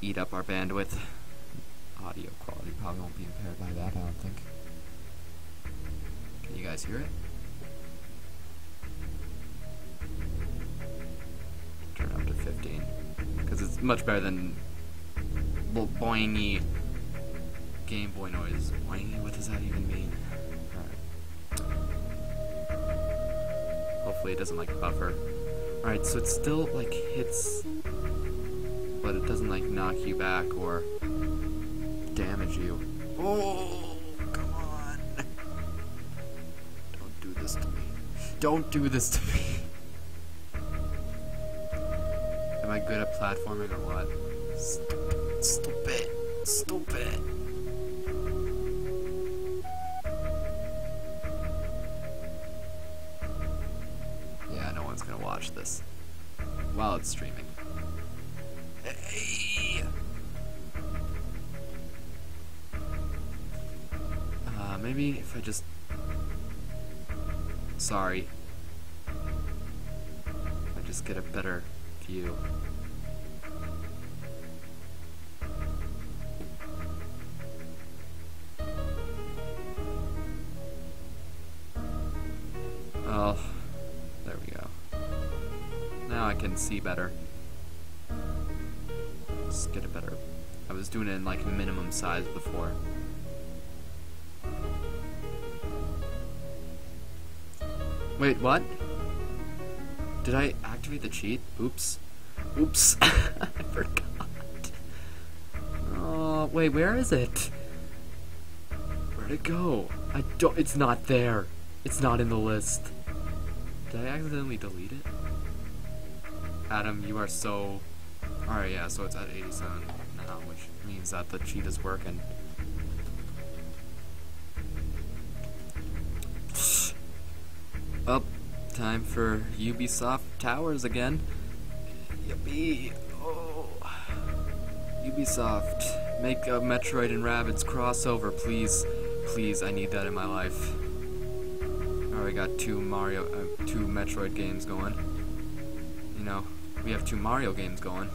Speaker 1: eat up our bandwidth. Audio quality probably won't be impaired by that, I don't think. Can you guys hear it? Turn it up to 15. Because it's much better than boingy Game Boy noise. Boingy? What does that even mean? Alright. Hopefully it doesn't like buffer. Alright, so it still like hits, but it doesn't like knock you back or damage you. Oh, come on. Don't do this to me. Don't do this to me. good at platforming or what? Stupid. Stupid. Yeah, no one's gonna watch this while it's streaming. Hey! Maybe if I just... Sorry. I just get a better view. Oh, there we go. Now I can see better. Just get a better... I was doing it in like minimum size before. Wait, what? Did I activate the cheat? Oops. Oops. I forgot. Oh, wait, where is it? Where'd it go? It's not there. It's not in the list. Did I accidentally delete it? Adam, you are so... Alright, yeah, so it's at 87 now, which means that the cheat is working. Up, time for Ubisoft Towers again. Yippee! Oh, Ubisoft, make a Metroid and Rabbids crossover, please. Please, I need that in my life. Alright, got two Metroid games going. You know, we have 2 Mario games going.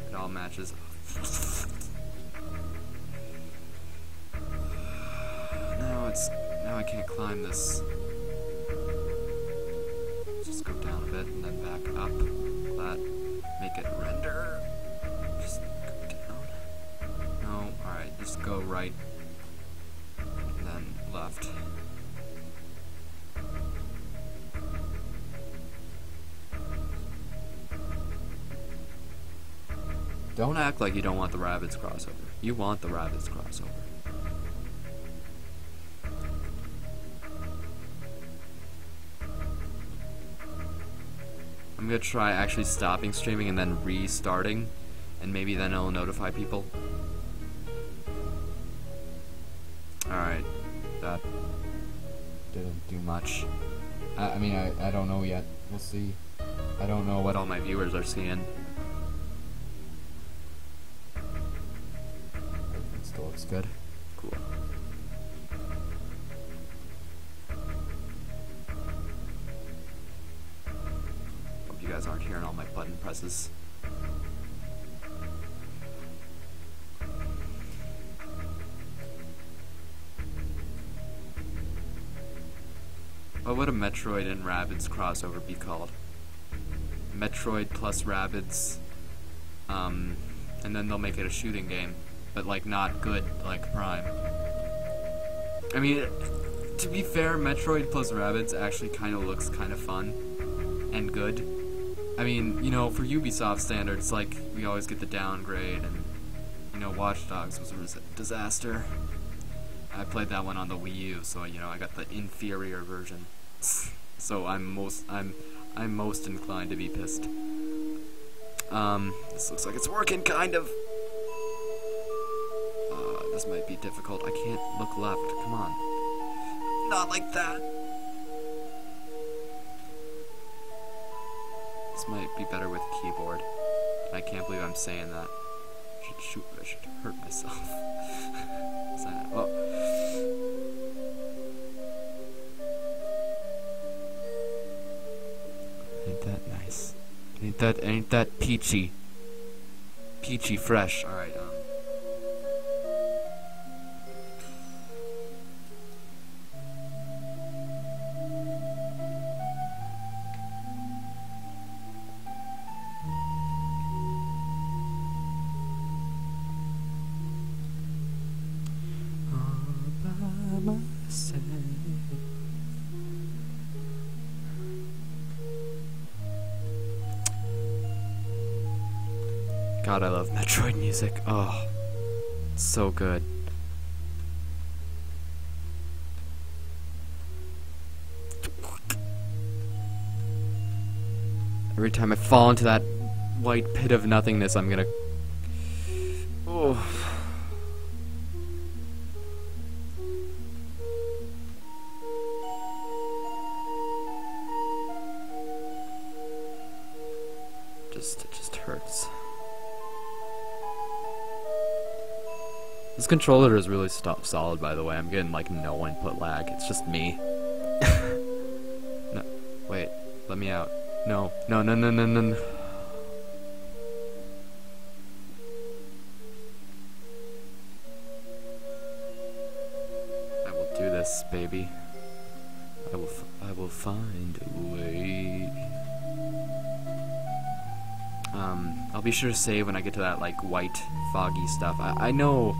Speaker 1: It all matches. Now I can't climb this. Just go down a bit and then back up. That make it render. Just go down. No, alright, just go right and then left. Don't act like you don't want the Rabbids crossover. You want the Rabbids crossover. I'm gonna try actually stopping streaming and then restarting, and maybe then it'll notify people. Alright, that didn't do much. I mean, I don't know yet. We'll see. I don't know what all my viewers are seeing. Everything still looks good. Cool. You guys aren't hearing all my button presses. What would a Metroid and Rabbids crossover be called? Metroid plus Rabbids, and then they'll make it a shooting game, but like not good like Prime. I mean, to be fair, Metroid plus Rabbids actually kind of looks kind of fun and good. I mean, you know, for Ubisoft standards, like, we always get the downgrade, and, you know, Watch Dogs was a disaster. I played that one on the Wii U, so, you know, I got the inferior version. So I'm most inclined to be pissed. This looks like it's working, kind of. This might be difficult. I can't look left. Come on. Not like that. This might be better with keyboard. I can't believe I'm saying that. I should hurt myself. Well, ain't that nice? Ain't that peachy? Peachy fresh. All right. God, I love Metroid music. Oh, it's so good. Every time I fall into that white pit of nothingness, I'm gonna... Oh. It just hurts. This controller is really solid, by the way. I'm getting, like, no input lag. It's just me. No, wait. Let me out. No. No, no, no, no, no, no. I will do this, baby. I will find a way. I'll be sure to save when I get to that, like, white, foggy stuff. I know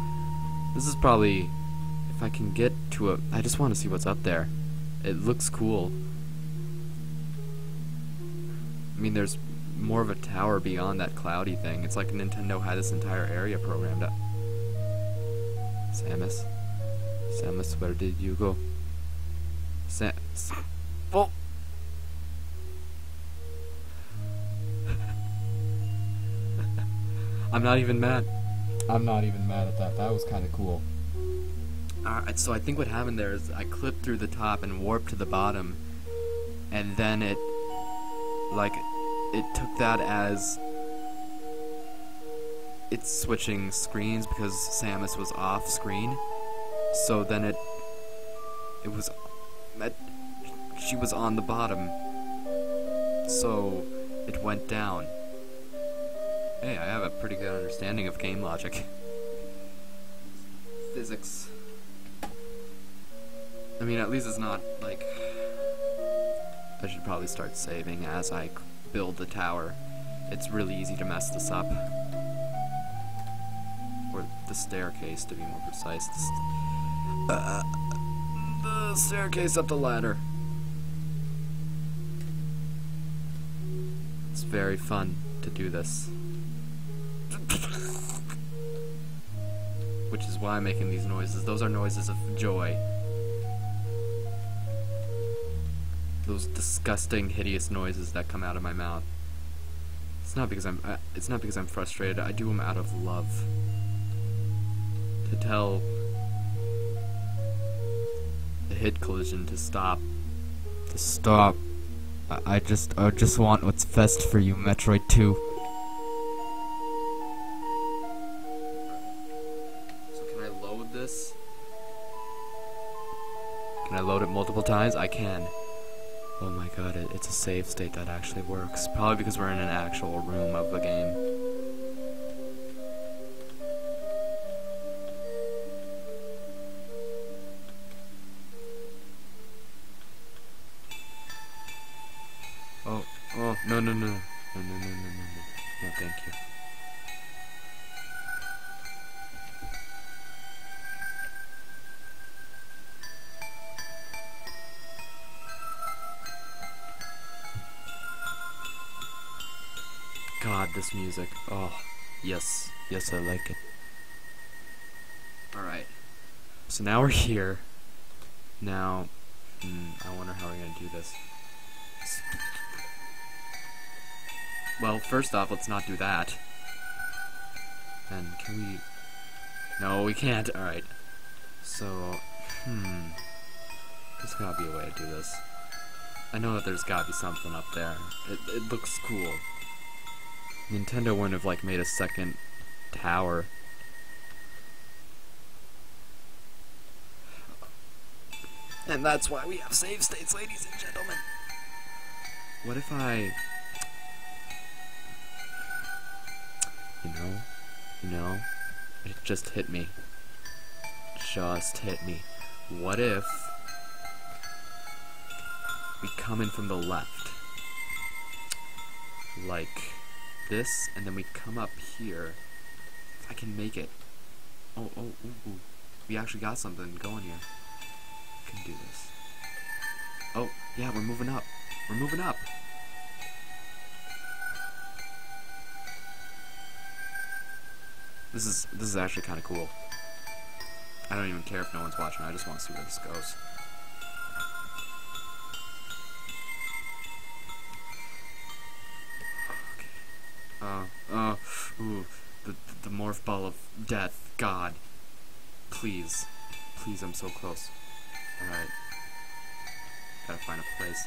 Speaker 1: this is probably, if I can get to a, I just want to see what's up there. It looks cool. I mean, there's more of a tower beyond that cloudy thing. It's like Nintendo had this entire area programmed up. Samus? Samus, where did you go? Oh! I'm not even mad. I'm not even mad at that. That was kind of cool. Alright, so I think what happened there is I clipped through the top and warped to the bottom, and then it took that as it's switching screens because Samus was off screen. So then she was on the bottom. So it went down. Hey, I have a pretty good understanding of game logic. Physics. I mean, at least it's not, like... I should probably start saving as I build the tower. It's really easy to mess this up. Or the staircase, to be more precise. The staircase up the ladder. It's very fun to do this. Which is why I'm making these noises. Those are noises of joy. Those disgusting, hideous noises that come out of my mouth. It's not because I'm frustrated. I do them out of love. To tell the hit collision to stop. To stop. I just want what's best for you, Metroid 2. This? Can I load it multiple times? I can. Oh my god, it's a save state that actually works. Probably because we're in an actual room of the game. Oh, no, no, no. No, no, no, no, no, no. No, thank you. God, this music. Oh, yes. Yes, I like it. Alright. So now we're here. Now, I wonder how we're gonna do this. Well, first off, let's not do that. And can we... No, we can't. Alright. So, there's gotta be a way to do this. I know that there's gotta be something up there. It looks cool. Nintendo wouldn't have, like, made a second tower. And that's why we have save states, ladies and gentlemen. What if I... You know, it just hit me. Just hit me. What if we come in from the left? Like this, and then we come up here. If I can make it. Oh, ooh. We actually got something going here. I can do this. Oh, yeah, we're moving up. We're moving up. This is actually kind of cool. I don't even care if no one's watching. I just want to see where this goes. Okay. death. God. Please. Please, I'm so close. Alright. Gotta find a place.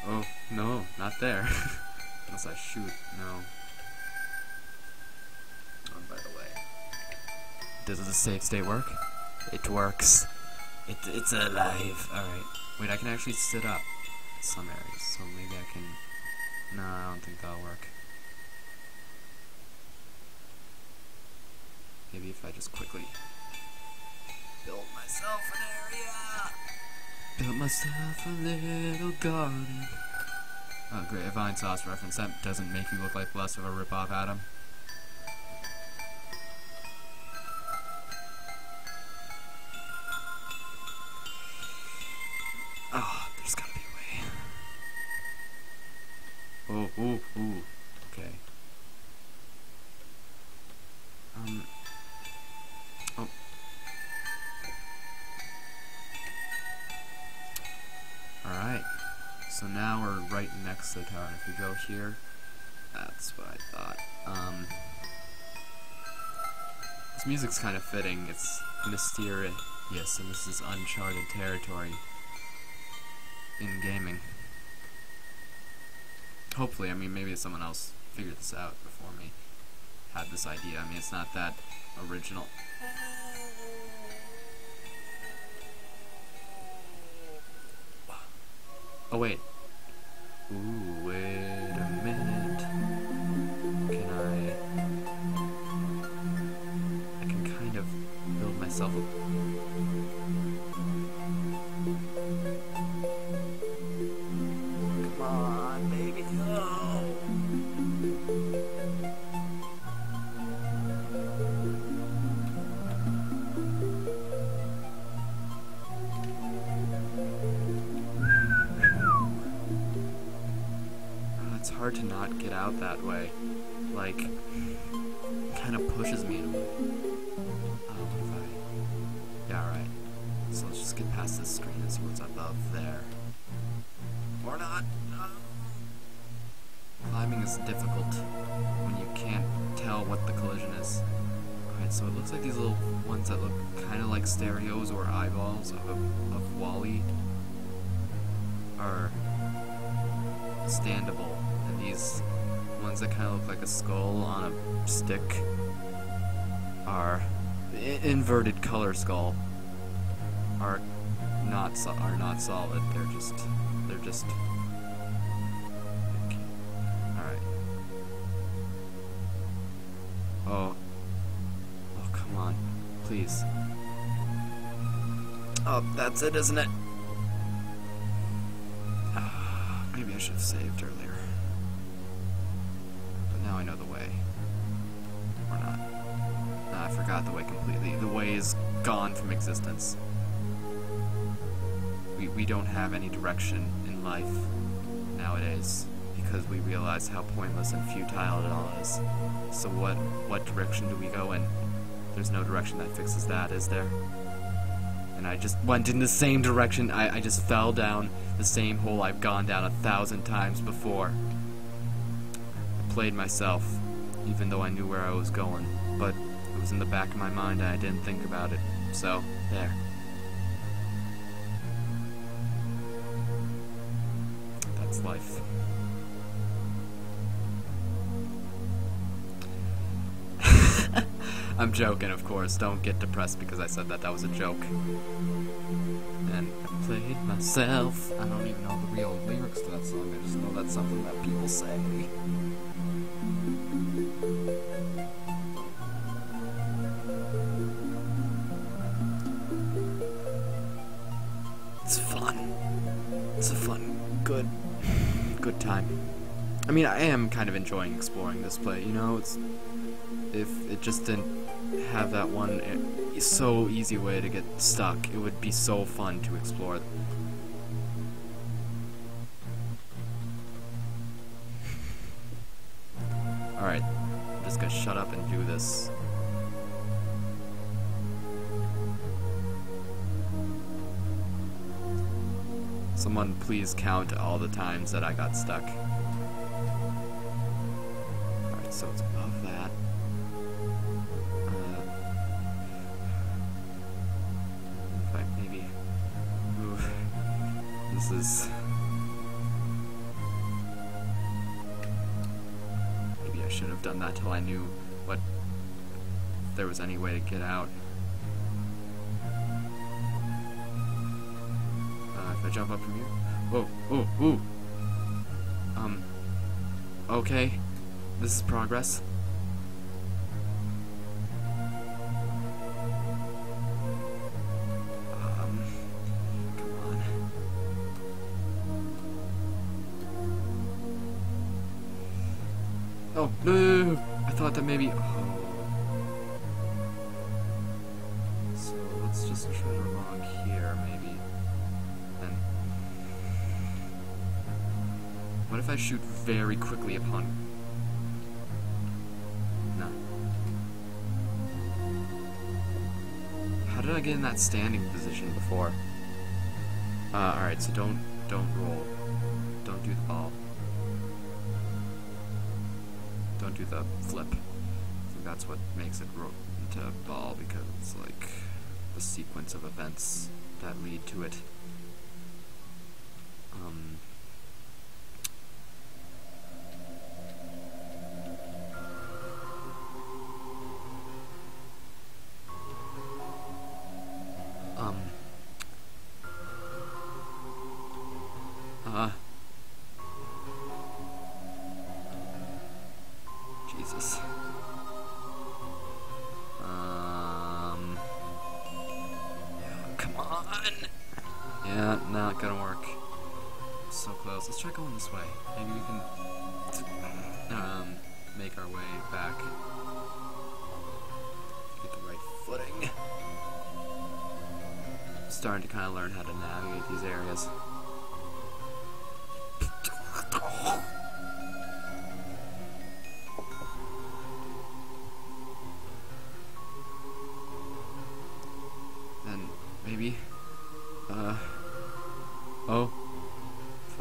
Speaker 1: Oh, no, not there. Unless I shoot. No. Oh, by the way. Does the save state work? It works. It's alive. Alright. Wait, I can actually sit up in some areas, so maybe I can... No, I don't think that'll work. Maybe if I just quickly build myself an area. Build myself a little garden. Oh, great, a Vine Sauce reference. That doesn't make you look like less of a ripoff, Adam. Oh, there's gotta be a way. Ooh. Okay. Oh. Alright. So now we're right next to the tower. And if we go here, that's what I thought. This music's kind of fitting. It's mysterious, and this is uncharted territory in gaming. Hopefully, I mean, maybe someone else figured this out before me. Had this idea. I mean, it's not that original. Oh, wait. Ooh, wait a minute. Can I can kind of build myself a... Come on, baby, go! It's hard to not get out that way. Like, it kind of pushes me in a way. What if I... Yeah, alright. So let's just get past this screen and see what's above there. Or not. Climbing is difficult when you can't tell what the collision is. Alright, so it looks like these little ones that look kind of like stereos or eyeballs of Wall-E are standable. And these ones that kind of look like a skull on a stick are inverted color skull are not solid. They're just okay. All right. Oh, come on, please. Oh, that's it, isn't it? Maybe I should have saved earlier. But now I know the way. Or not. No, I forgot the way completely. The way is gone from existence. We don't have any direction in life nowadays because we realize how pointless and futile it all is. So what direction do we go in? There's no direction that fixes that, is there? And I just went in the same direction. I just fell down the same hole I've gone down 1,000 times before. I played myself, even though I knew where I was going, but it was in the back of my mind and I didn't think about it. So, there. That's life. I'm joking, of course. Don't get depressed because I said that was a joke. And I played myself. I don't even know the real lyrics to that song. I just know that's something that people say. It's fun. It's a fun, good time. I mean, I am kind of enjoying exploring this play, you know? If it just didn't have that one so easy way to get stuck, it would be so fun to explore. Alright, I'm just gonna shut up and do this. Someone please count all the times that I got stuck. Alright, so it's above that. This is... Maybe I shouldn't have done that till I knew if there was any way to get out. If I jump up from here... Whoa, oh, ooh! Okay. This is progress. Come on. Oh, no! I thought that maybe... Oh. So, let's just try along here, maybe. And... What if I shoot very quickly upon... No. How did I get in that standing position before? Alright, so don't roll. Don't do the ball. Don't do the flip. I think that's what makes it roll into a ball, because it's like the sequence of events that lead to it. Jesus. Come on. Yeah, not gonna work. So close. Let's try going this way. Maybe we can make our way back. Get the right footing. Starting to kind of learn how to navigate these areas. Then maybe, oh, if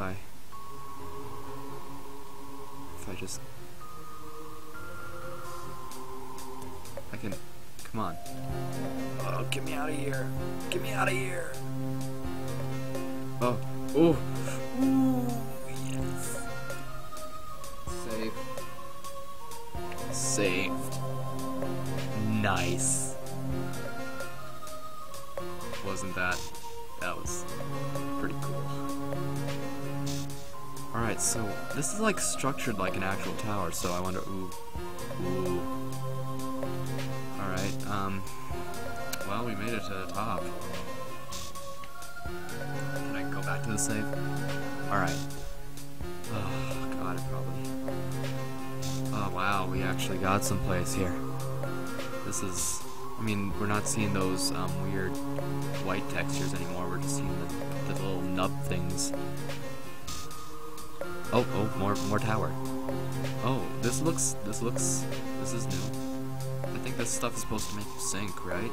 Speaker 1: I just, I can, come on. Oh, get me out of here. Get me out of here. Oh, ooh, ooh, yes. Save. Saved. Nice. Wasn't that was pretty cool. Alright, so this is like structured like an actual tower, so I wonder, ooh. Alright, well, we made it to the top. Can I go back to the save? Alright. Oh, God, probably. Oh, wow, we actually got someplace here. This is... I mean, we're not seeing those weird white textures anymore. We're just seeing the little nub things. Oh, more tower. Oh, this is new. I think this stuff is supposed to make you sink, right?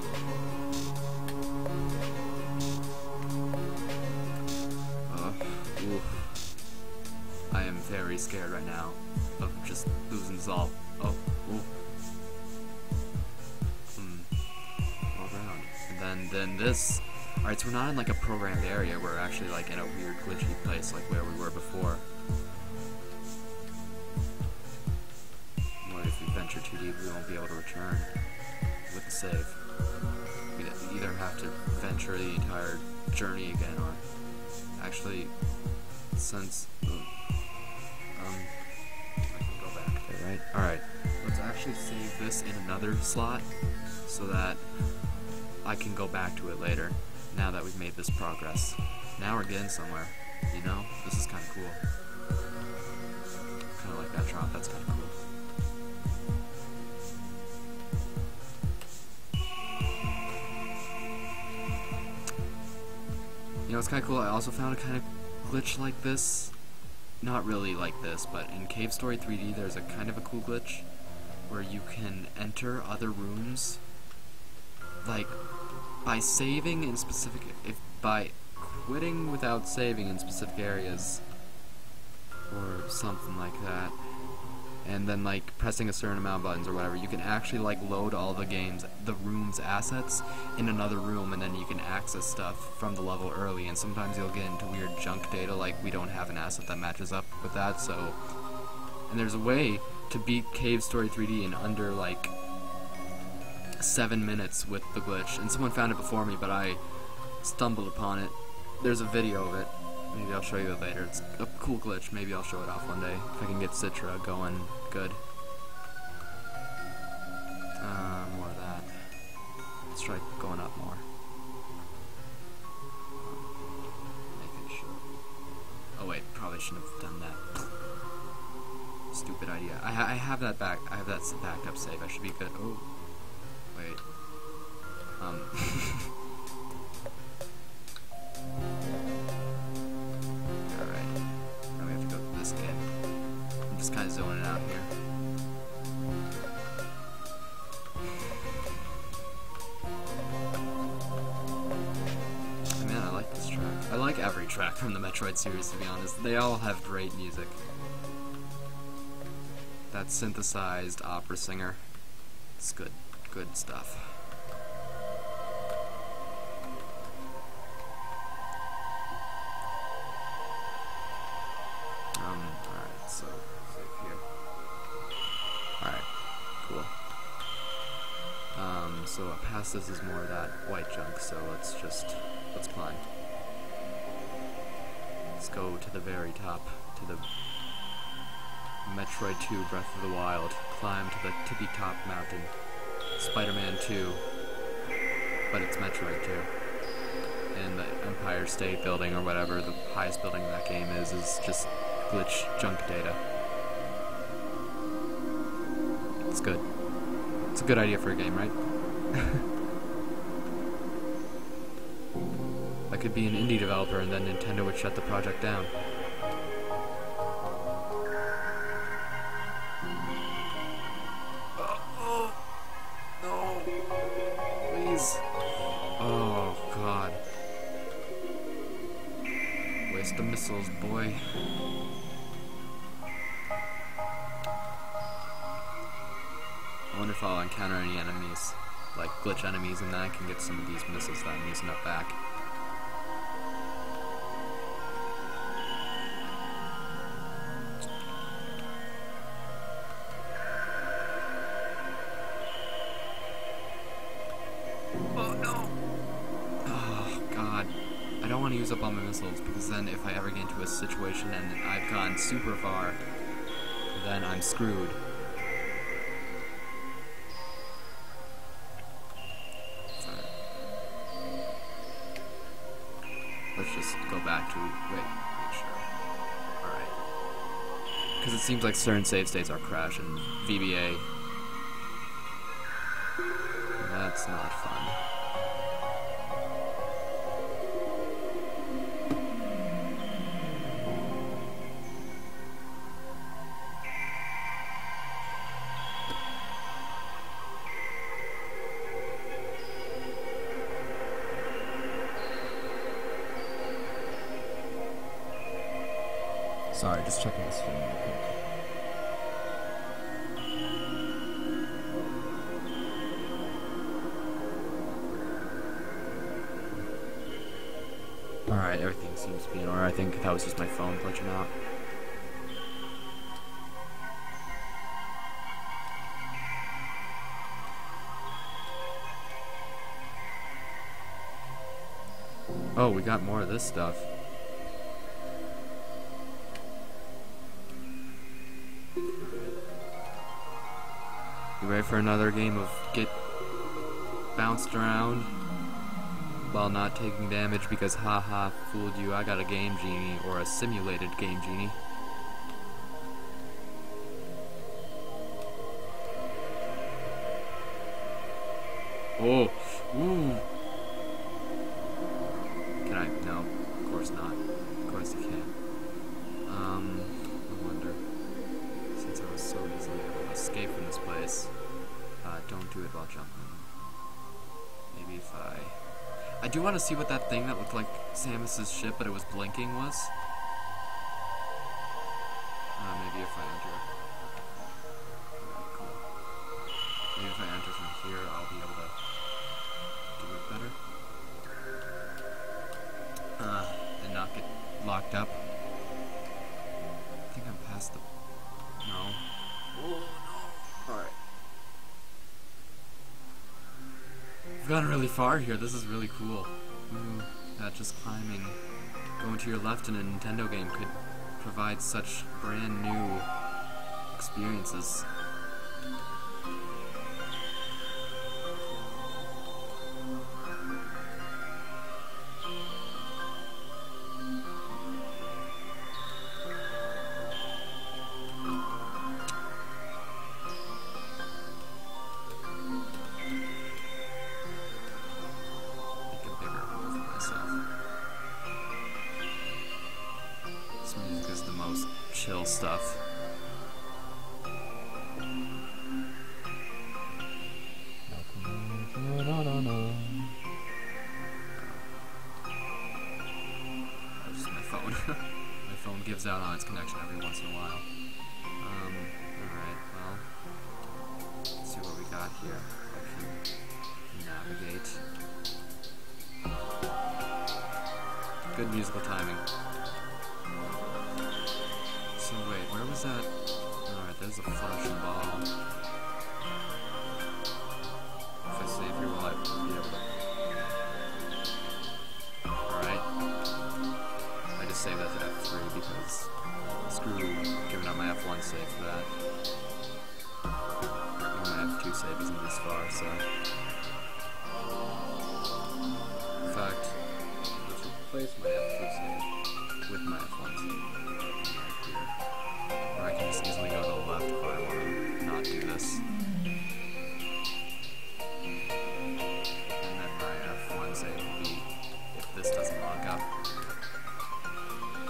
Speaker 1: Ooh. I am very scared right now of just losing this all. Oh, ooh. Then this. Alright, so we're not in like a programmed area, we're actually like in a weird glitchy place like where we were before. What if we venture too deep, we won't be able to return with the save. We'd either have to venture the entire journey again, or actually, since I can go back there, right? Alright, let's actually save this in another slot so that I can go back to it later, now that we've made this progress. Now we're getting somewhere, you know? This is kind of cool. Kind of like that drop, that's kind of cool. You know, it's kind of cool, I also found a kind of glitch like this. Not really like this, but in Cave Story 3D there's a kind of a cool glitch where you can enter other rooms, like, by saving in specific, by quitting without saving in specific areas, or something like that. and then like pressing a certain amount of buttons or whatever, you can actually like load all the room's assets in another room, and then you can access stuff from the level early. And sometimes you'll get into weird junk data, like we don't have an asset that matches up with that. So, and there's a way to beat Cave Story 3D in under like 7 minutes with the glitch, and someone found it before me, but I stumbled upon it. There's a video of it. Maybe I'll show you it later. It's a cool glitch. Maybe I'll show it off one day if I can get Citra going good. More of that. Let's try going up more. Making sure. Oh wait, probably shouldn't have done that. Stupid idea. I have that back. I have that backup save. I should be good. Oh, wait. Kind of zoning out here. Man, I like this track. I like every track from the Metroid series, to be honest. They all have great music. That synthesized opera singer. It's good stuff. Alright, so here. Alright, cool. So past this is more of that white junk, so let's climb. Let's go to the very top, to the Metroid 2 Breath of the Wild. Climb to the tippy top mountain. Spider-Man 2, but it's Metroid 2. And the Empire State Building, or whatever the highest building in that game is just glitch junk data. It's good. It's a good idea for a game, right? I could be an indie developer and then Nintendo would shut the project down. Oh, no. Please. Oh, God. Waste the missiles, boy. I wonder if I'll encounter any enemies, like glitch enemies, and then I can get some of these missiles that I'm using up back. Oh no! Oh God. I don't want to use up all my missiles, because then if I ever get into a situation and I've gone super far, then I'm screwed. Let's just go back to, make sure. Alright. Because it seems like certain save states are crashing. VBA. That's not fun.
Speaker 2: Sorry, just checking this film real quick.
Speaker 1: Alright, everything seems to be in order. I think that was just my phone glitching out. Oh, we got more of this stuff. You ready for another game of get bounced around while not taking damage because haha, fooled you, I got a Game Genie, or a simulated Game Genie. Oh, ooh. Can I? No, of course not. Of course you can't. I wonder, since I was so easily able to escape from this place, don't do it while jumping. Maybe if I do want to see what that thing that looked like Samus's ship, but it was blinking was. Maybe if I enter it. here, I'll be able to do it better. And not get locked up. I think I'm past the... No. Oh, no. Alright. We've gotten really far here. This is really cool. Ooh, that just climbing. Going to your left in a Nintendo game could provide such brand new experiences. Chill stuff. That's just my phone. My phone gives out on its connection every once in a while. Alright, well, let's see what we got here. I can navigate. Good musical timing. So wait, where was that? Alright, there's a flashing ball. If I save here, will I be able to... Alright. I just saved that to F3 because screw giving up my F1 save for that. Even my F2 save isn't this far, so... In fact, let's replace my F2 save with my F1 save. Or I can just easily go to the left if I want to not do this. And then my F1 save will be if this doesn't lock up.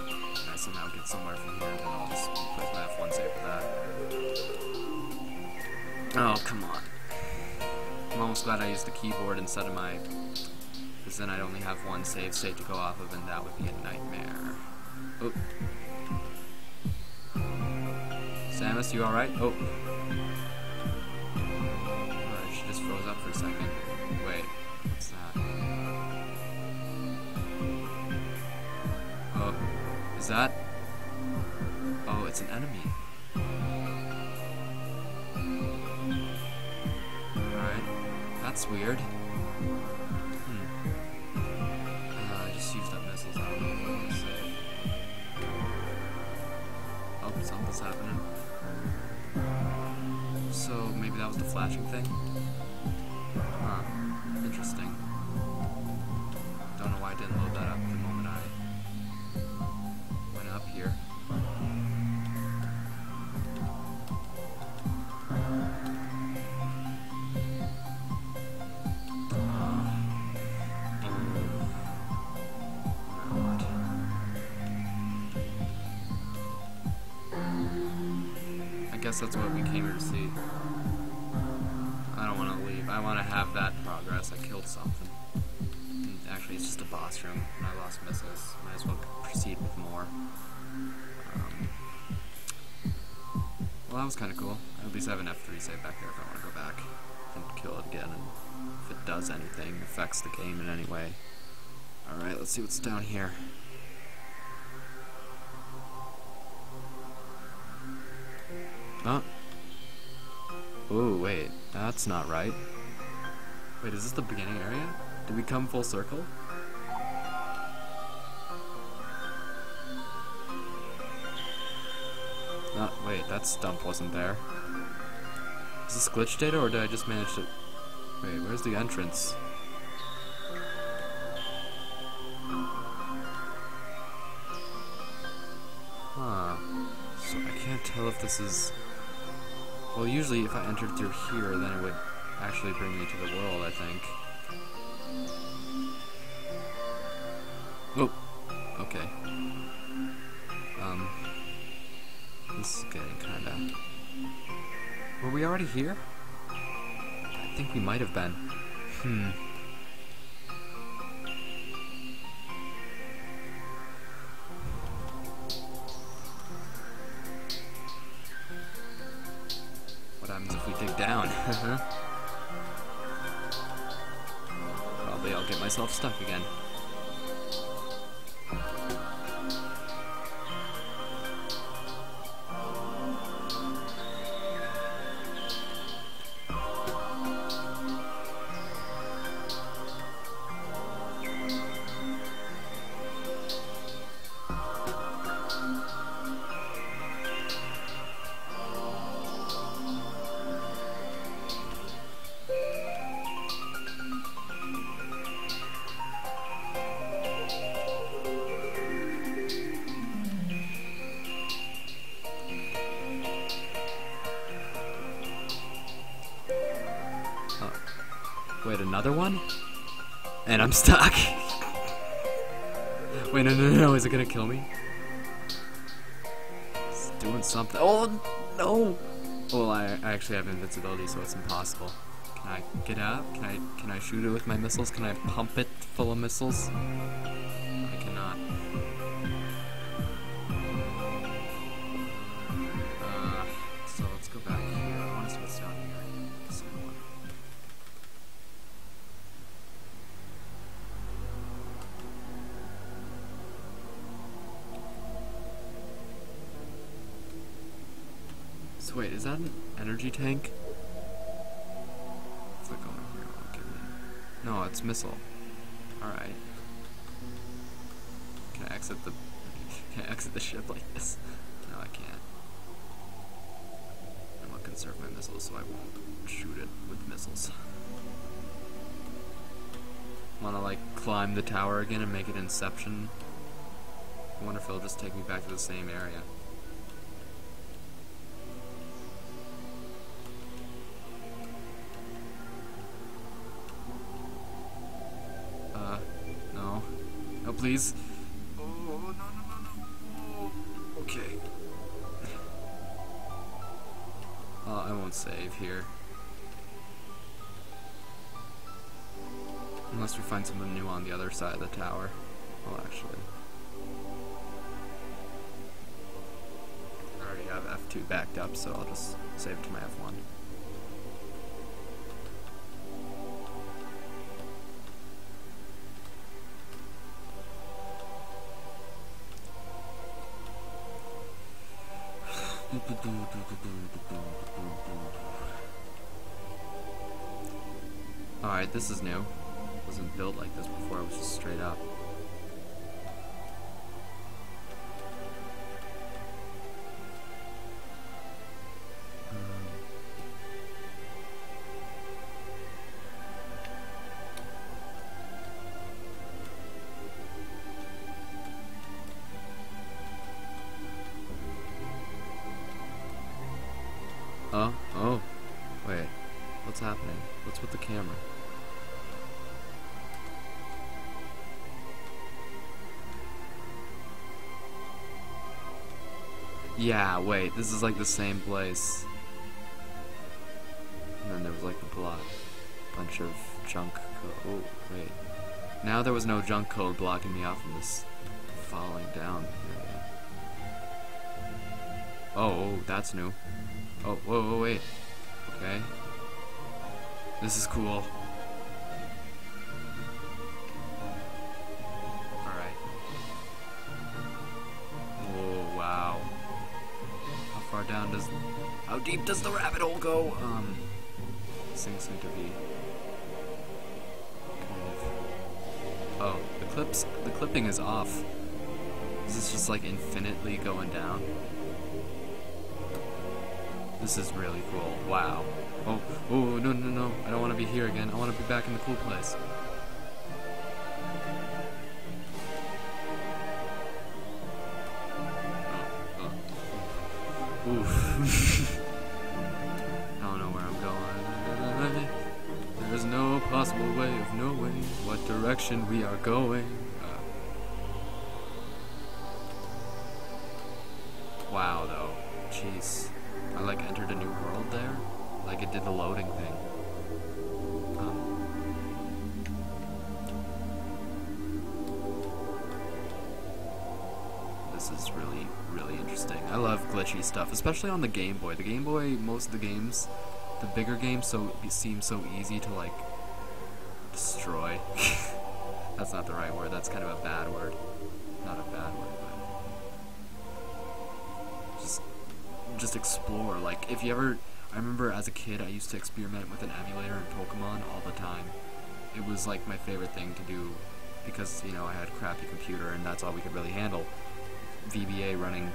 Speaker 1: And I somehow get somewhere from here, then I'll just replace my F1 save for that. Oh, come on. I'm almost glad I used the keyboard instead of my... because then I'd only have one save state to go off of, and that would be a nightmare. Oh. Samus, you alright? Oh. Alright, she just froze up for a second. Wait, what's that? Oh, is that? Oh, it's an enemy. Alright, that's weird. I just used up missiles. I don't know what to say. Oh, something's happening. So maybe that was the flashing thing? Huh. Interesting. Don't know why I didn't load that up the moment I went up here. I guess that's what we came here to see. I don't want to leave. I want to have that progress. I killed something. And actually, it's just a boss room, and I lost missiles. Might as well proceed with more. Well, that was kind of cool. At least I have an F3 save back there if I want to go back and kill it again, and if it does anything, affects the game in any way. Alright, let's see what's down here. Oh. Ooh, wait. That's not right. Wait, is this the beginning area? Did we come full circle? No, wait, that stump wasn't there. Is this glitch data, or did I just manage to... Wait, where's the entrance? Huh. So I can't tell if this is... Well, usually if I entered through here, then it would actually bring me to the world, I think. Oh! Okay. This is getting kinda... Were we already here? I think we might have been. What happens if we dig down? myself stuck again. Wait, another one? And I'm stuck. Wait, no, is it gonna kill me? It's doing something. Oh, no! Well, I actually have invincibility, so it's impossible. Can I get out? Can I shoot it with my missiles? Can I pump it full of missiles? I cannot. So let's go back here. I want to see what's down here. Someone. So wait, is that an energy tank? Click on here, I'll give it. No, it's missile. Alright. Can I exit the ship like this? No, I can't. I'm gonna conserve my missiles so I won't shoot it with missiles. Wanna like climb the tower again and make it Inception? I wonder if it'll just take me back to the same area. No. No, please. Oh, no. Okay. I won't save here. Unless we find something new on the other side of the tower. Oh, actually. I already have F2 backed up, so I'll just save it to my F1. Alright, this is new. It wasn't built like this before, it was just straight up. Oh, wait, what's happening? What's with the camera? Yeah, wait, this is like the same place. And then there was like a bunch of junk code. Oh, wait. Now there was no junk code blocking me off from this falling down area. Oh, that's new. Oh, whoa, wait. Okay. This is cool. Alright. Oh, wow. How far down does... How deep does the rabbit hole go? These things seem to be... kind of... Oh, the clipping is off. Is this just like infinitely going down? This is really cool. Wow. Oh, no. I don't want to be here again. I want to be back in the cool place. Oof. I don't know where I'm going. There's no possible way of knowing what direction we are going. Wow, though. Jeez. I like entered a new world there, like it did the loading thing. This is really interesting. I love glitchy stuff, especially on the Game Boy. The Game Boy, most of the games, the bigger games, seem so easy to like destroy. That's not the right word. That's kind of a bad word. Not a bad word, but just explore. Like, if you ever... I remember as a kid, I used to experiment with an emulator in Pokemon all the time. It was, like, my favorite thing to do because, you know, I had a crappy computer and that's all we could really handle. VBA running...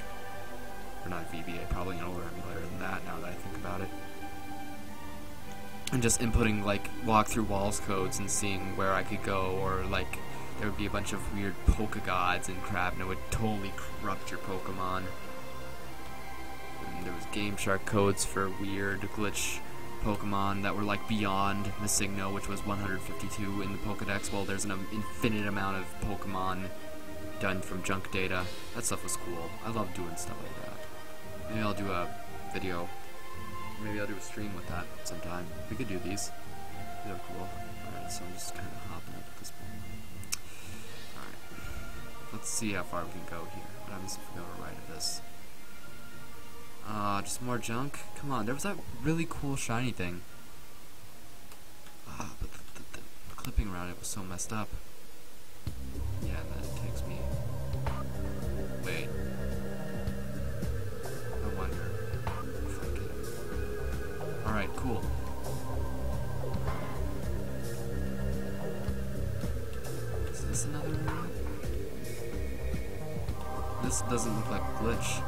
Speaker 1: Or not VBA, probably an older emulator than that now that I think about it. And just inputting, like, walk through walls codes and seeing where I could go, or, like, there would be a bunch of weird Pokegods and crap, and it would totally corrupt your Pokemon. And there was Game Shark codes for weird glitch Pokemon that were, like, beyond the Signo, which was 152 in the Pokedex. Well, there's an infinite amount of Pokemon done from junk data. That stuff was cool. I love doing stuff like that. Maybe I'll do a video. Maybe I'll do a stream with that sometime. We could do these. They're cool. Alright, so I'm just kind of hopping up at this point. Alright. Let's see how far we can go here. What happens if we go right at this? Just more junk? Come on, there was that really cool shiny thing. But the clipping around it was so messed up. Yeah, and then it takes me... Wait. I wonder if I can... Alright, cool. Is this another area? This doesn't look like a glitch.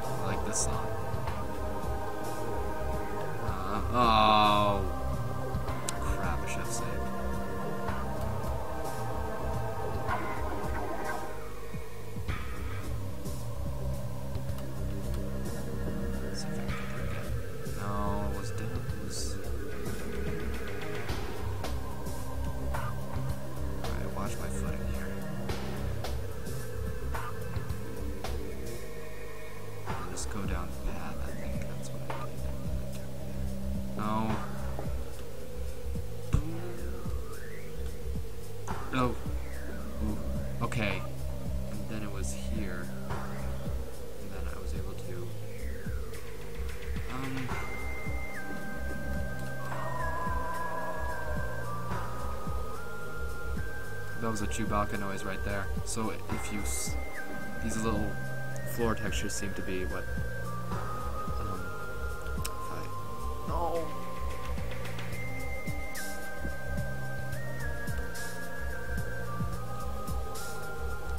Speaker 1: I like this song. Oh. Crap, I should have saved. Let's see if I can get there again. No, it was dead. It was... Alright, watch my footing here. I'll just go down the path, I think that's what I did. No. No. Ooh. Okay. And then it was here. And then I was able to... That was a Chewbacca noise right there. So if you... These little floor textures seem to be what... No!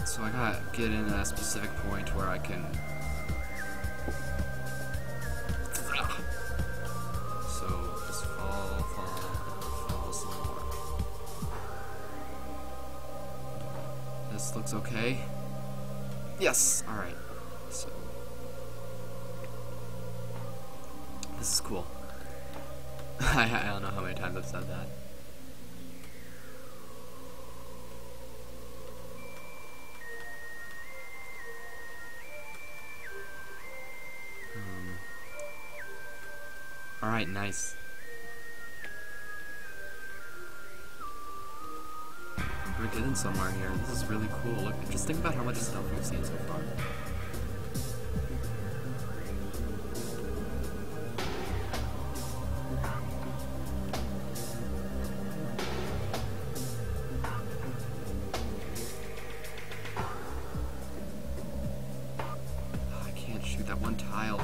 Speaker 1: So I gotta get in at a specific point where I can... So, just fall some more. This looks okay. Yes! Alright. So... This is cool. I don't know how many times I've said that. Alright, nice. We're getting somewhere here. This is really cool. Look, just think about how much stuff we've seen so far. I can't shoot that one tile.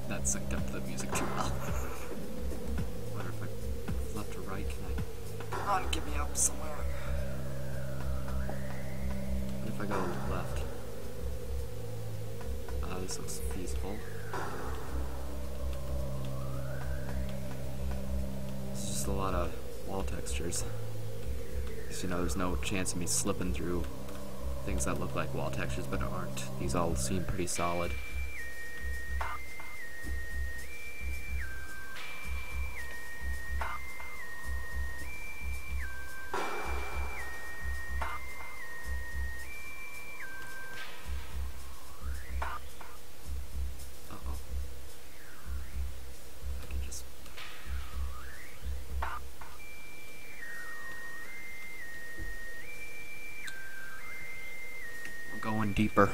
Speaker 1: That synced up to the music too well. Wonder if I left or right, can I? Come on, get me up somewhere. What if I go left? This looks feasible. It's just a lot of wall textures. Because, you know, there's no chance of me slipping through things that look like wall textures but aren't. These all seem pretty solid. Going deeper.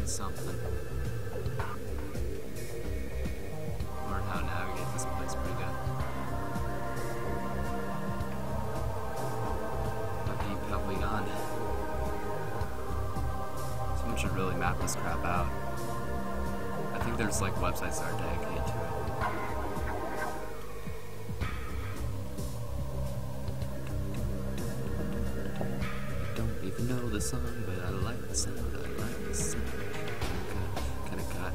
Speaker 1: something. Learn how to navigate this place pretty good. How deep have we gone? Someone should really map this crap out. I think there's like websites that are dedicated to it. I don't even know the song, but I like the sound. I like the sound. Kinda got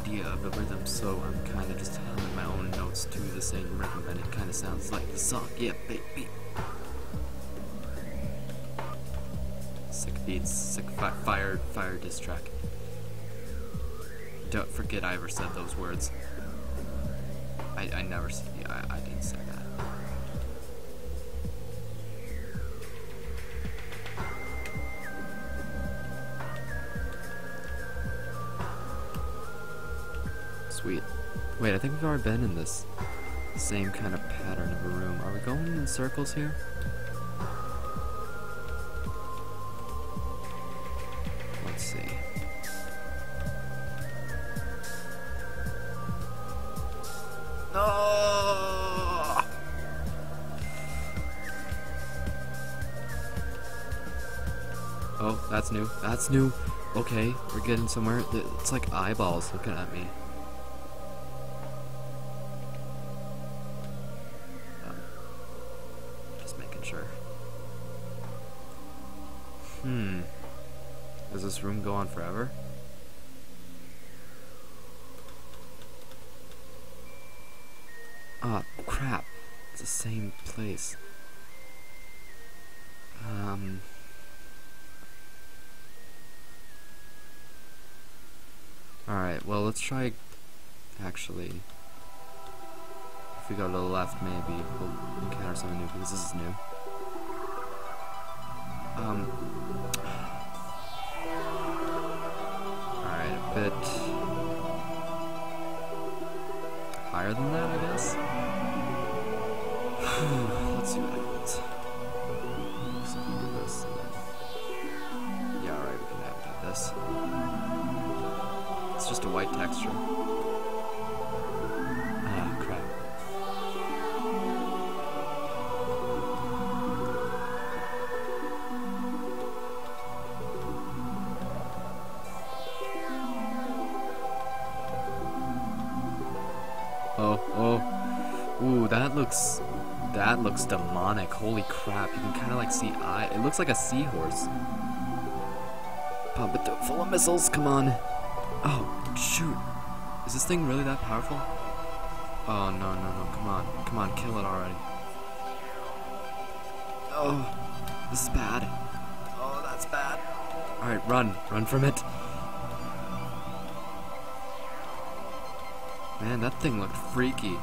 Speaker 1: the idea of the rhythm, so I'm kinda just humming my own notes to the same rhythm, and it kinda sounds like the song. Yeah, baby. Sick beats, sick fire diss track. Don't forget I ever said those words. I never said, yeah, I didn't say that. Sweet. Wait, I think we've already been in this same kind of pattern of a room. Are we going in circles here? Let's see. No! Oh, that's new. That's new. Okay, we're getting somewhere. It's like eyeballs looking at me. Just making sure. Does this room go on forever? Ah, crap. It's the same place. Alright, well, let's try... Actually... If we go to the left, maybe we'll encounter something new, because this is new. Alright, a bit... higher than that, I guess? Let's see what happens. So we do this, and then... Yeah, alright, we can navigate this. It's just a white texture. Ah, crap. Ooh, that looks demonic. Holy crap, you can kind of like see it looks like a seahorse. Pump it full of missiles, come on. Oh, shoot. Is this thing really that powerful? Oh, no, come on, kill it already. Oh, this is bad. Oh, that's bad. Alright, run from it. Man, that thing looked freaky.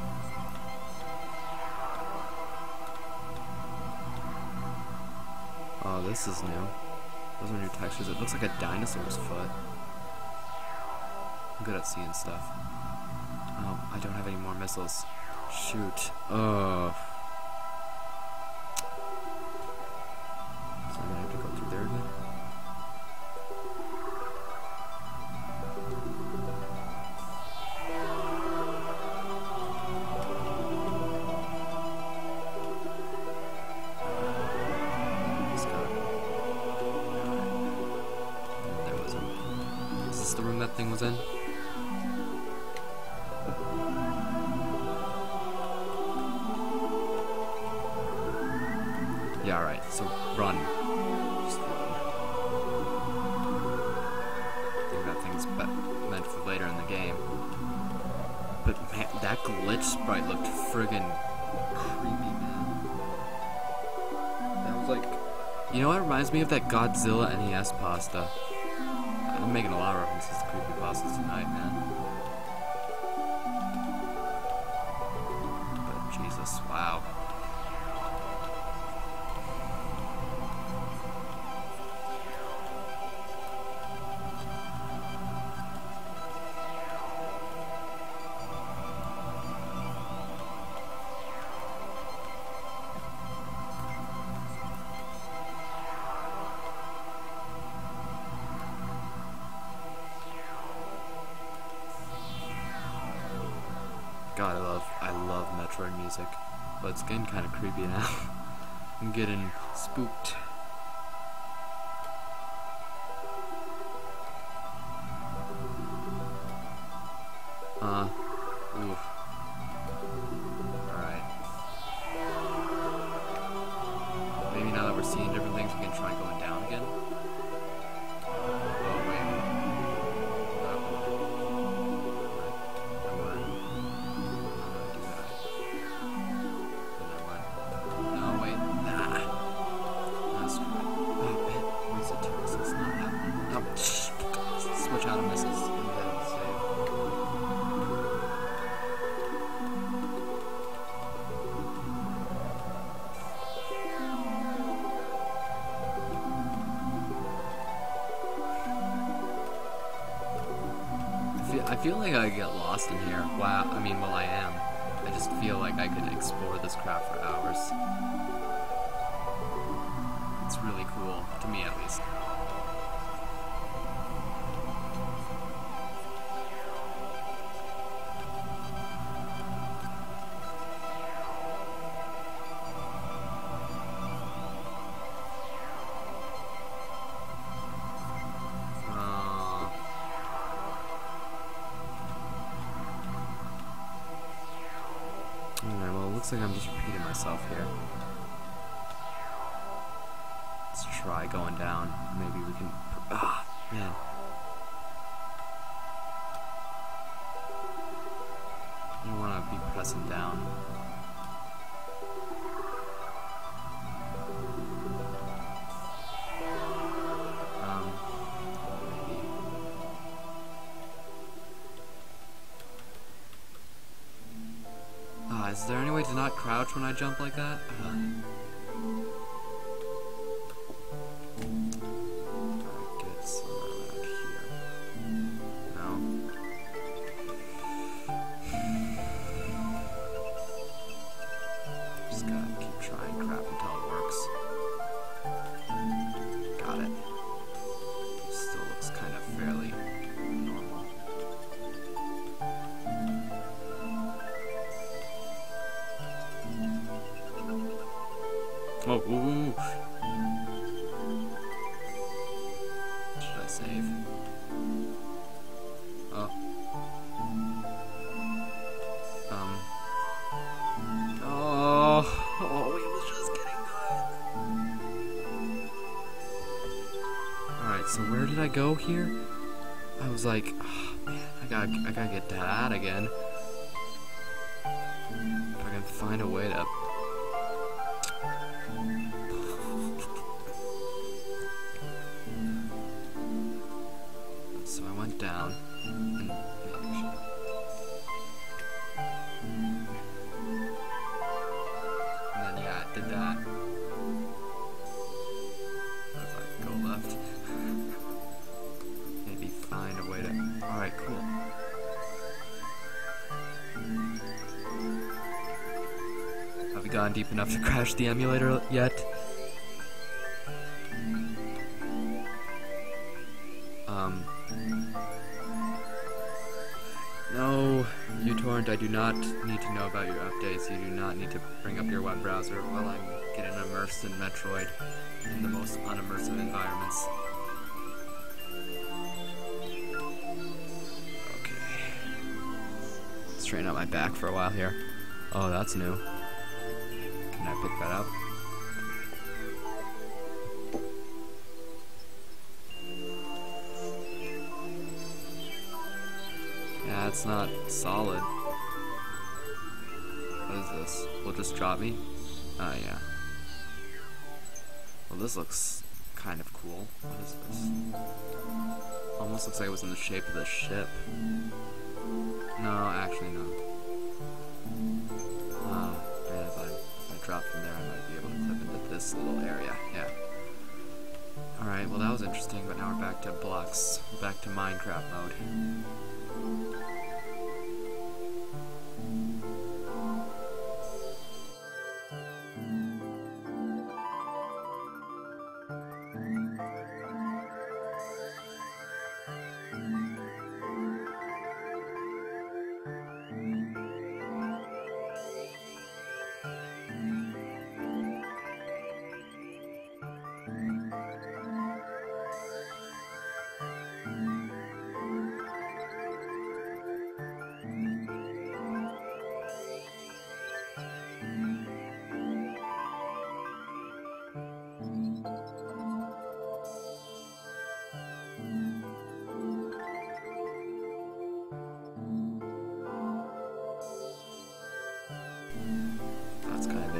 Speaker 1: Oh, this is new. Those are new textures. It looks like a dinosaur's foot. I'm good at seeing stuff. Oh, I don't have any more missiles. Shoot. Oh. So I'm gonna have to go through there again. The room that thing was in. Yeah, alright, so run. Just run. I think that thing's meant for later in the game. But man, that glitch sprite looked friggin' creepy, man. That was like... You know what reminds me of that Godzilla NES pasta? I'm making a lot of references to Creepypastas tonight, man. But Jesus, wow. God, I love Metroid music, but it's getting kind of creepy now. I'm getting spooked. Oof. Alright. Maybe now that we're seeing different things, we can try going down again. Oh, wait. I'm gonna do that. No, wait. Nah. That's right. Oh, man. Where's the turtles? It's not happening. No. Switch out of missiles. I feel like I get lost in here. Wow, I mean, well, I am. I just feel like I could explore this crap for hours. It's really cool, to me at least. Alright, well, it looks like I'm just repeating myself here. Let's try going down. Maybe we can... Ah, man. I don't want to be pressing down. Is there any way to not crouch when I jump like that? Get somewhere around here. No? Just gotta keep trying crap until it works. Got it. Still looks kind of fairly normal. Oh, ooh. Should I save? Oh. Oh, it was just getting good. Alright, so where did I go here? I was like, oh, man, I gotta get that again. If I can find a way to... So I went down, and then yeah, I did that. What if I go left? Maybe find a way to... Alright, cool. Have we gone deep enough to crash the emulator yet? No, uTorrent, I do not need to know about your updates. You do not need to bring up your web browser while I'm getting immersed in Metroid in the most unimmersive environments. Okay. Straighten out my back for a while here. Oh, that's new. Can I pick that up? Yeah, it's not solid. What is this? Will it just drop me? Oh, yeah. Well, this looks kind of cool. What is this? Almost looks like it was in the shape of the ship. No, actually, no. Man, if I drop from there, I might be able to clip into this little area. Yeah. Alright, well, that was interesting, but now we're back to blocks. We're back to Minecraft mode.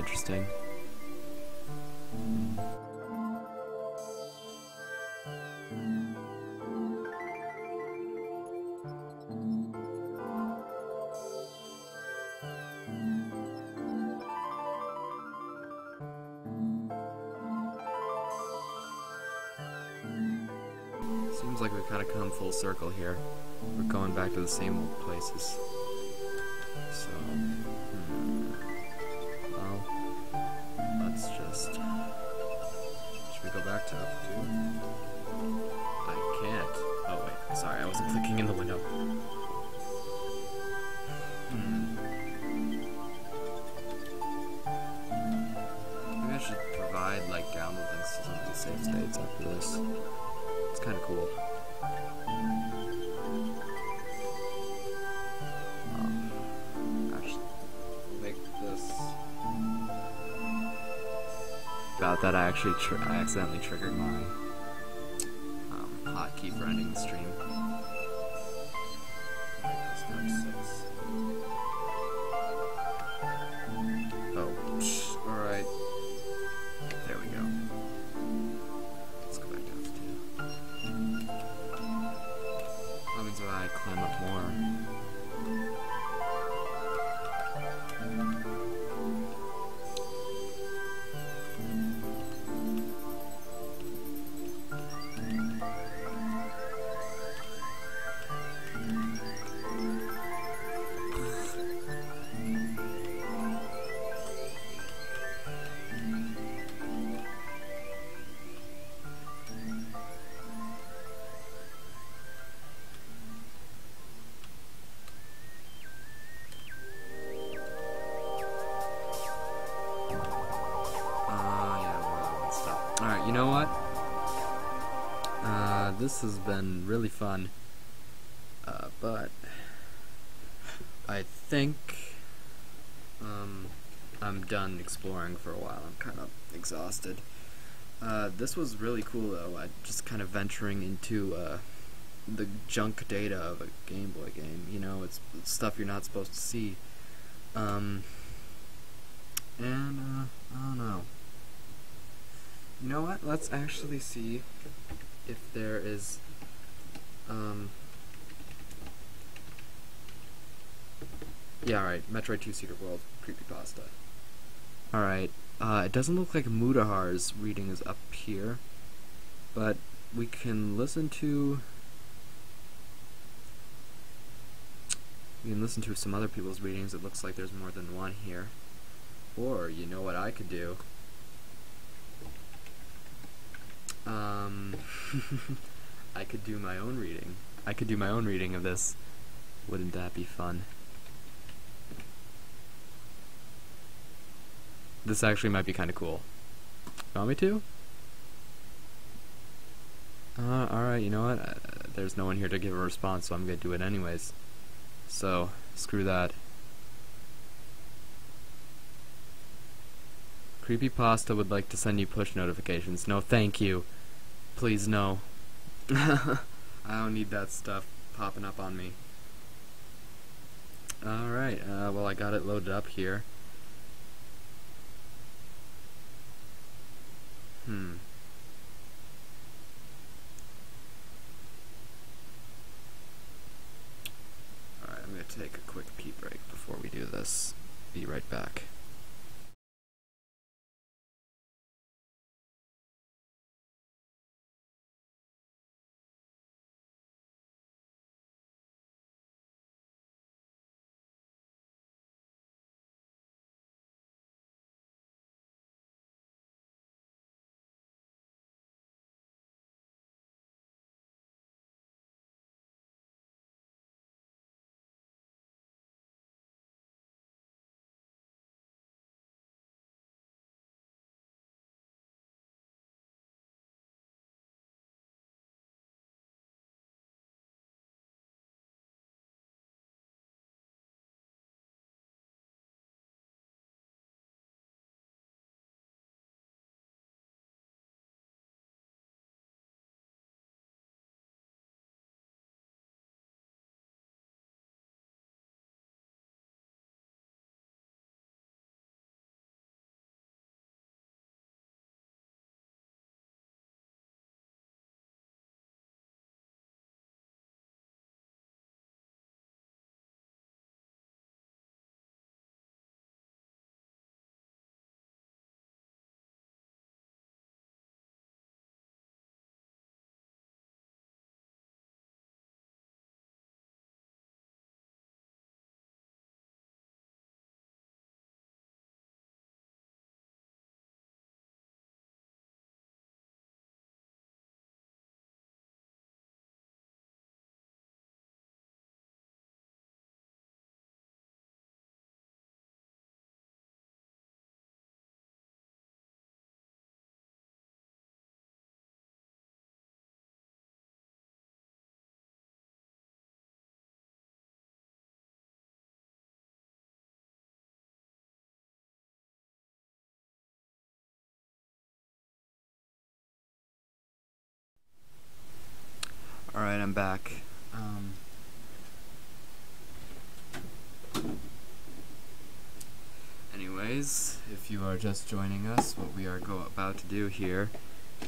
Speaker 1: interesting. Seems like we've kind of come full circle here. We're going back to the same old places. So, well, let's just... Should we go back to up 2? I can't. Oh wait, sorry, I wasn't clicking in the window. Maybe I should provide, like, download links to some of these save states after this. It's kind of cool. Actually, make this. About that, I accidentally triggered my hotkey for ending the stream. Make this times 6. Oh, alright. There we go. Let's go back down to 2. That means that I climb up more. Alright, you know what? This has been really fun. But I think I'm done exploring for a while. I'm kind of exhausted. This was really cool though. Just kind of venturing into the junk data of a Game Boy game. You know, it's stuff you're not supposed to see. And I don't know. You know what? Let's actually see if there is yeah, alright, Metroid 2 Secret World Creepypasta. Alright, it doesn't look like Mudahar's reading is up here, but we can listen to some other people's readings. It looks like there's more than one here. Or, you know what I could do? I could do my own reading. I could do my own reading of this. Wouldn't that be fun? This actually might be kind of cool. You want me to? Alright, you know what? There's no one here to give a response, so I'm gonna do it anyways. So, screw that. Creepypasta would like to send you push notifications. No, thank you. Please, no. I don't need that stuff popping up on me. Alright, well, I got it loaded up here. Alright, I'm gonna take a quick pee break before we do this. Be right back. Alright, I'm back. Anyways, if you are just joining us, what we are about to do here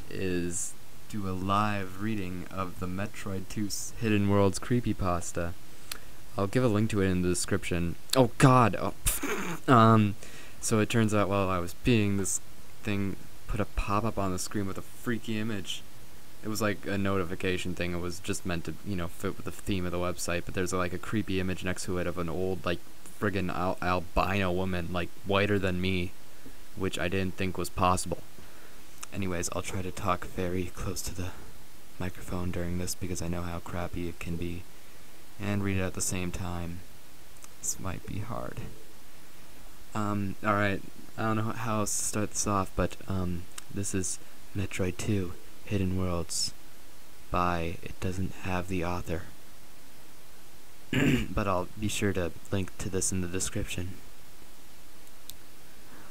Speaker 1: is do a live reading of the Metroid 2 Hidden Worlds Creepypasta. I'll give a link to it in the description. Oh god! Oh. So it turns out while I was peeing, this thing put a pop-up on the screen with a freaky image. It was like a notification thing. It was just meant to, fit with the theme of the website, but there's like a creepy image next to it of an old, like, friggin' albino woman, like, whiter than me, which I didn't think was possible. Anyways, I'll try to talk very close to the microphone during this because I know how crappy it can be, and read it at the same time. This might be hard. Alright, I don't know how else to start this off, but, this is Metroid 2 Hidden Worlds by, it doesn't have the author, but I'll be sure to link to this in the description.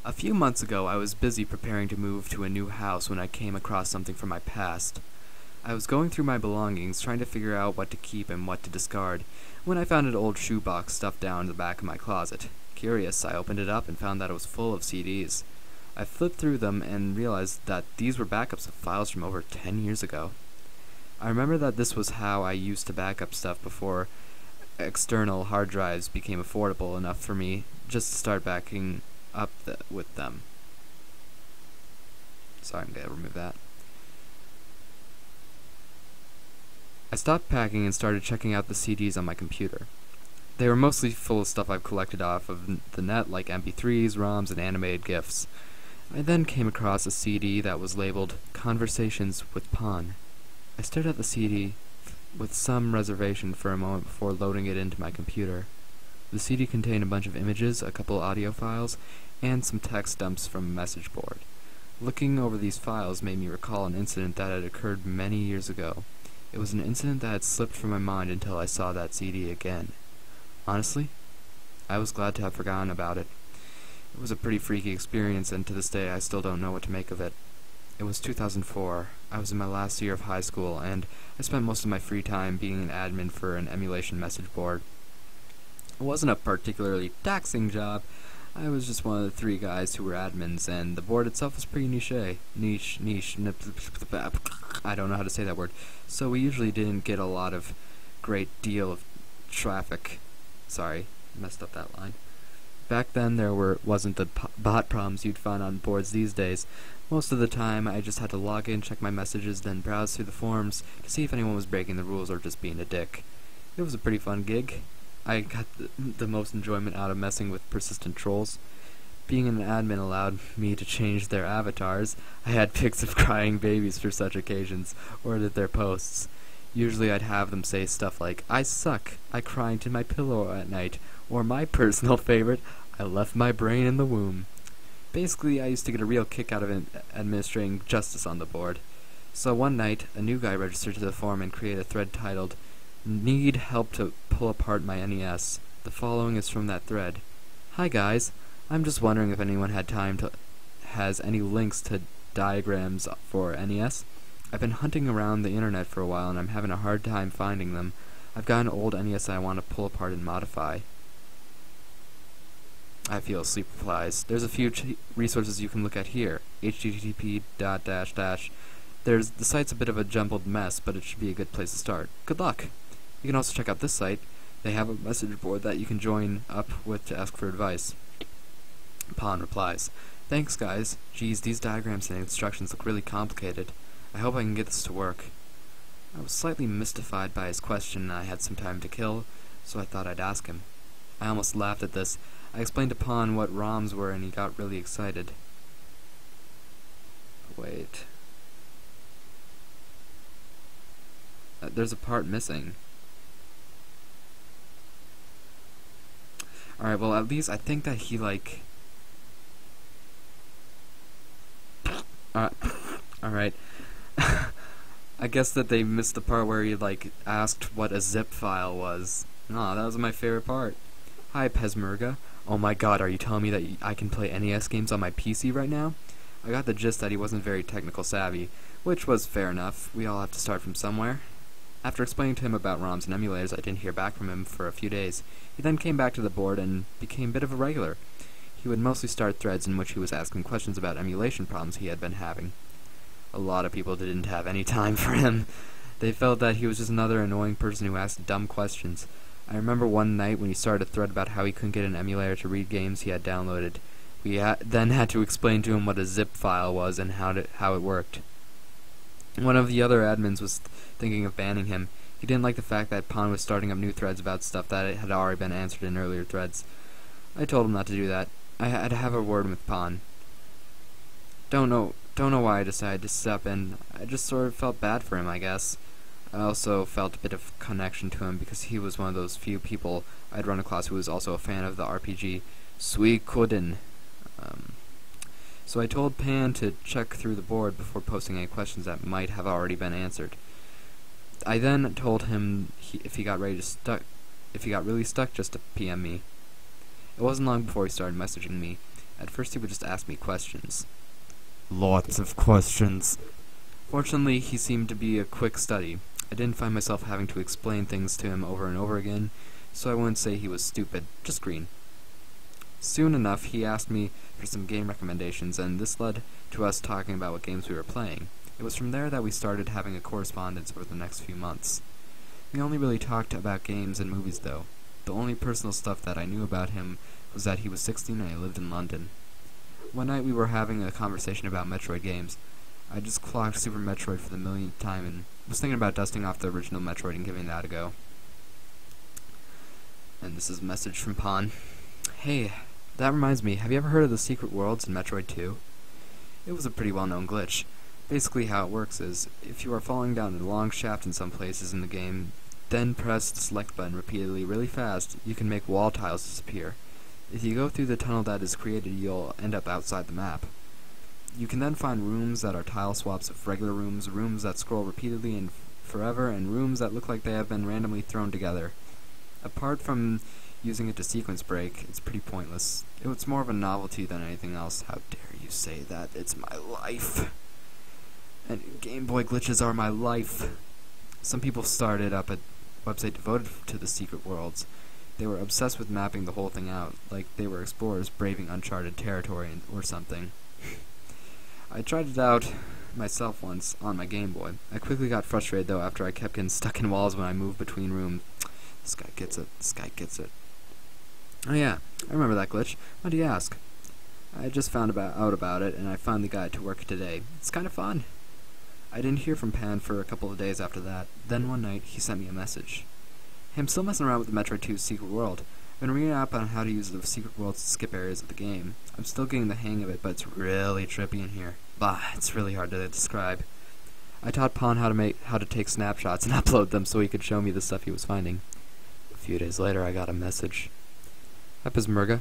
Speaker 1: A few months ago, I was busy preparing to move to a new house when I came across something from my past. I was going through my belongings, trying to figure out what to keep and what to discard, when I found an old shoebox stuffed down in the back of my closet. Curious, I opened it up and found that it was full of CDs. I flipped through them and realized that these were backups of files from over 10 years ago. I remember that this was how I used to back up stuff before external hard drives became affordable enough for me just to start backing up with them. Sorry, I'm gonna remove that. I stopped packing and started checking out the CDs on my computer. They were mostly full of stuff I've collected off of the net, like MP3s, ROMs, and animated GIFs. I then came across a CD that was labeled Conversations with Pawn. I stared at the CD with some reservation for a moment before loading it into my computer. The CD contained a bunch of images, a couple audio files, and some text dumps from a message board. Looking over these files made me recall an incident that had occurred many years ago. It was an incident that had slipped from my mind until I saw that CD again. Honestly, I was glad to have forgotten about it. It was a pretty freaky experience, and to this day I still don't know what to make of it. It was 2004. I was in my last year of high school, and I spent most of my free time being an admin for an emulation message board. It wasn't a particularly taxing job. I was just one of the 3 guys who were admins, and the board itself was pretty niche. I don't know how to say that word. So we usually didn't get a lot of great deal of traffic. Sorry, messed up that line. Back then there wasn't the bot problems you'd find on boards these days. Most of the time I just had to log in, check my messages, then browse through the forums to see if anyone was breaking the rules or just being a dick. It was a pretty fun gig. I got the most enjoyment out of messing with persistent trolls. Being an admin allowed me to change their avatars. I had pics of crying babies for such occasions, or edit their posts. Usually I'd have them say stuff like, "I suck, I cry into my pillow at night," or my personal favorite, "I left my brain in the womb." Basically, I used to get a real kick out of administrating justice on the board. So one night, a new guy registered to the forum and created a thread titled, "Need help to pull apart my NES." The following is from that thread. "Hi guys, I'm just wondering if anyone has any links to diagrams for NES. I've been hunting around the internet for a while and I'm having a hard time finding them. I've got an old NES I want to pull apart and modify." I feel sleep replies. "There's a few resources you can look at here. http:// The site's a bit of a jumbled mess, but it should be a good place to start. Good luck." You can also check out this site. They have a message board that you can join up with to ask for advice. Pawn replies, "Thanks guys. Geez, these diagrams and instructions look really complicated. I hope I can get this to work." I was slightly mystified by his question and I had some time to kill, so I thought I'd ask him. I almost laughed at this. I explained to Pawn what ROMs were and he got really excited. Wait. There's a part missing. Alright, well at least I think that he Alright. I guess that they missed the part where he asked what a zip file was. Aw, that was my favorite part. "Hi, Pesmerga. Oh my god, are you telling me that I can play NES games on my PC right now?" I got the gist that he wasn't very technical savvy, which was fair enough. We all have to start from somewhere. After explaining to him about ROMs and emulators, I didn't hear back from him for a few days. He then came back to the board and became a bit of a regular. He would mostly start threads in which he was asking questions about emulation problems he had been having. A lot of people didn't have any time for him. They felt that he was just another annoying person who asked dumb questions. I remember one night when he started a thread about how he couldn't get an emulator to read games he had downloaded. We then had to explain to him what a zip file was and how it worked. One of the other admins was thinking of banning him. He didn't like the fact that Pon was starting up new threads about stuff that had already been answered in earlier threads. I told him not to do that. I had to have a word with Pon. Don't know why I decided to step in. I just sort of felt bad for him, I guess. I also felt a bit of connection to him because he was one of those few people I'd run across who was also a fan of the RPG Suikoden. So I told Pan to check through the board before posting any questions that might have already been answered. I then told him if he got really stuck, just to PM me. It wasn't long before he started messaging me. At first he would just ask me questions. Lots of questions. Fortunately, he seemed to be a quick study. I didn't find myself having to explain things to him over and over again, so I wouldn't say he was stupid, just green. Soon enough, he asked me for some game recommendations, and this led to us talking about what games we were playing. It was from there that we started having a correspondence over the next few months. We only really talked about games and movies, though. The only personal stuff that I knew about him was that he was 16 and I lived in London. One night we were having a conversation about Metroid games. I just clocked Super Metroid for the millionth time and was thinking about dusting off the original Metroid and giving that a go. And this is a message from Pon. Hey, that reminds me, have you ever heard of the secret worlds in Metroid 2? It was a pretty well-known glitch. Basically how it works is, if you are falling down a long shaft in some places in the game, then press the select button repeatedly really fast, you can make wall tiles disappear. If you go through the tunnel that is created, you'll end up outside the map. You can then find rooms that are tile swaps of regular rooms, rooms that scroll repeatedly and forever, and rooms that look like they have been randomly thrown together. Apart from using it to sequence break, it's pretty pointless. It was more of a novelty than anything else. How dare you say that? It's my life. And Game Boy glitches are my life. Some people started up a website devoted to the secret worlds. They were obsessed with mapping the whole thing out, like they were explorers braving uncharted territory or something. I tried it out myself once on my Game Boy. I quickly got frustrated though after I kept getting stuck in walls when I moved between rooms. This guy gets it. This guy gets it. Oh yeah, I remember that glitch. Why do you ask? I just found out about it, and I finally got it to work today. It's kind of fun. I didn't hear from Pan for a couple of days after that. Then one night, he sent me a message. Hey, I'm still messing around with the Metroid 2 Secret World. I've been reading up on how to use the Secret Worlds to skip areas of the game. I'm still getting the hang of it, but it's really trippy in here. Bah, it's really hard to describe. I taught Pon how to take snapshots and upload them so he could show me the stuff he was finding. A few days later, I got a message. Hi, Pismurga.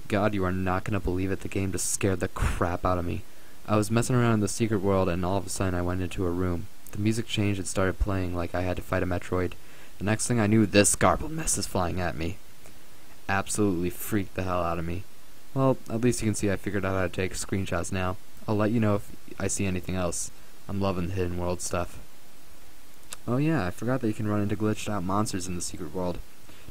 Speaker 1: God, you are not going to believe it. The game just scared the crap out of me. I was messing around in the secret world, and all of a sudden I went into a room. The music changed and started playing like I had to fight a Metroid. The next thing I knew, this garbled mess is flying at me. Absolutely freaked the hell out of me. Well, at least you can see I figured out how to take screenshots now. I'll let you know if I see anything else. I'm loving the hidden world stuff. Oh yeah, I forgot that you can run into glitched out monsters in the secret world.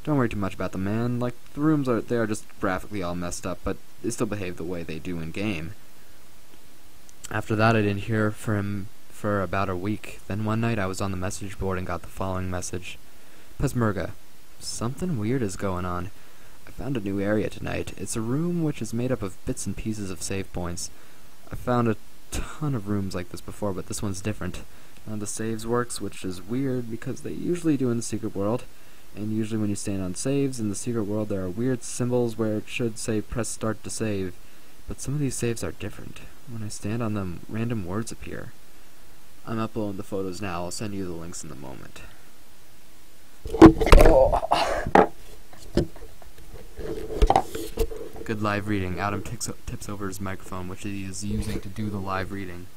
Speaker 1: Don't worry too much about them, man. Like, the rooms they are just graphically all messed up, but they still behave the way they do in game. After that, I didn't hear from him for about a week. Then one night I was on the message board and got the following message. Pismurga, something weird is going on. I found a new area tonight. It's a room which is made up of bits and pieces of save points. I found a ton of rooms like this before, but this one's different. None of the saves works, which is weird because they usually do in the secret world. And usually when you stand on saves in the secret world, there are weird symbols where it should say press start to save. But some of these saves are different. When I stand on them, random words appear. I'm uploading the photos now. I'll send you the links in a moment. Good live reading. Adam tips over his microphone, which he is using to do the live reading.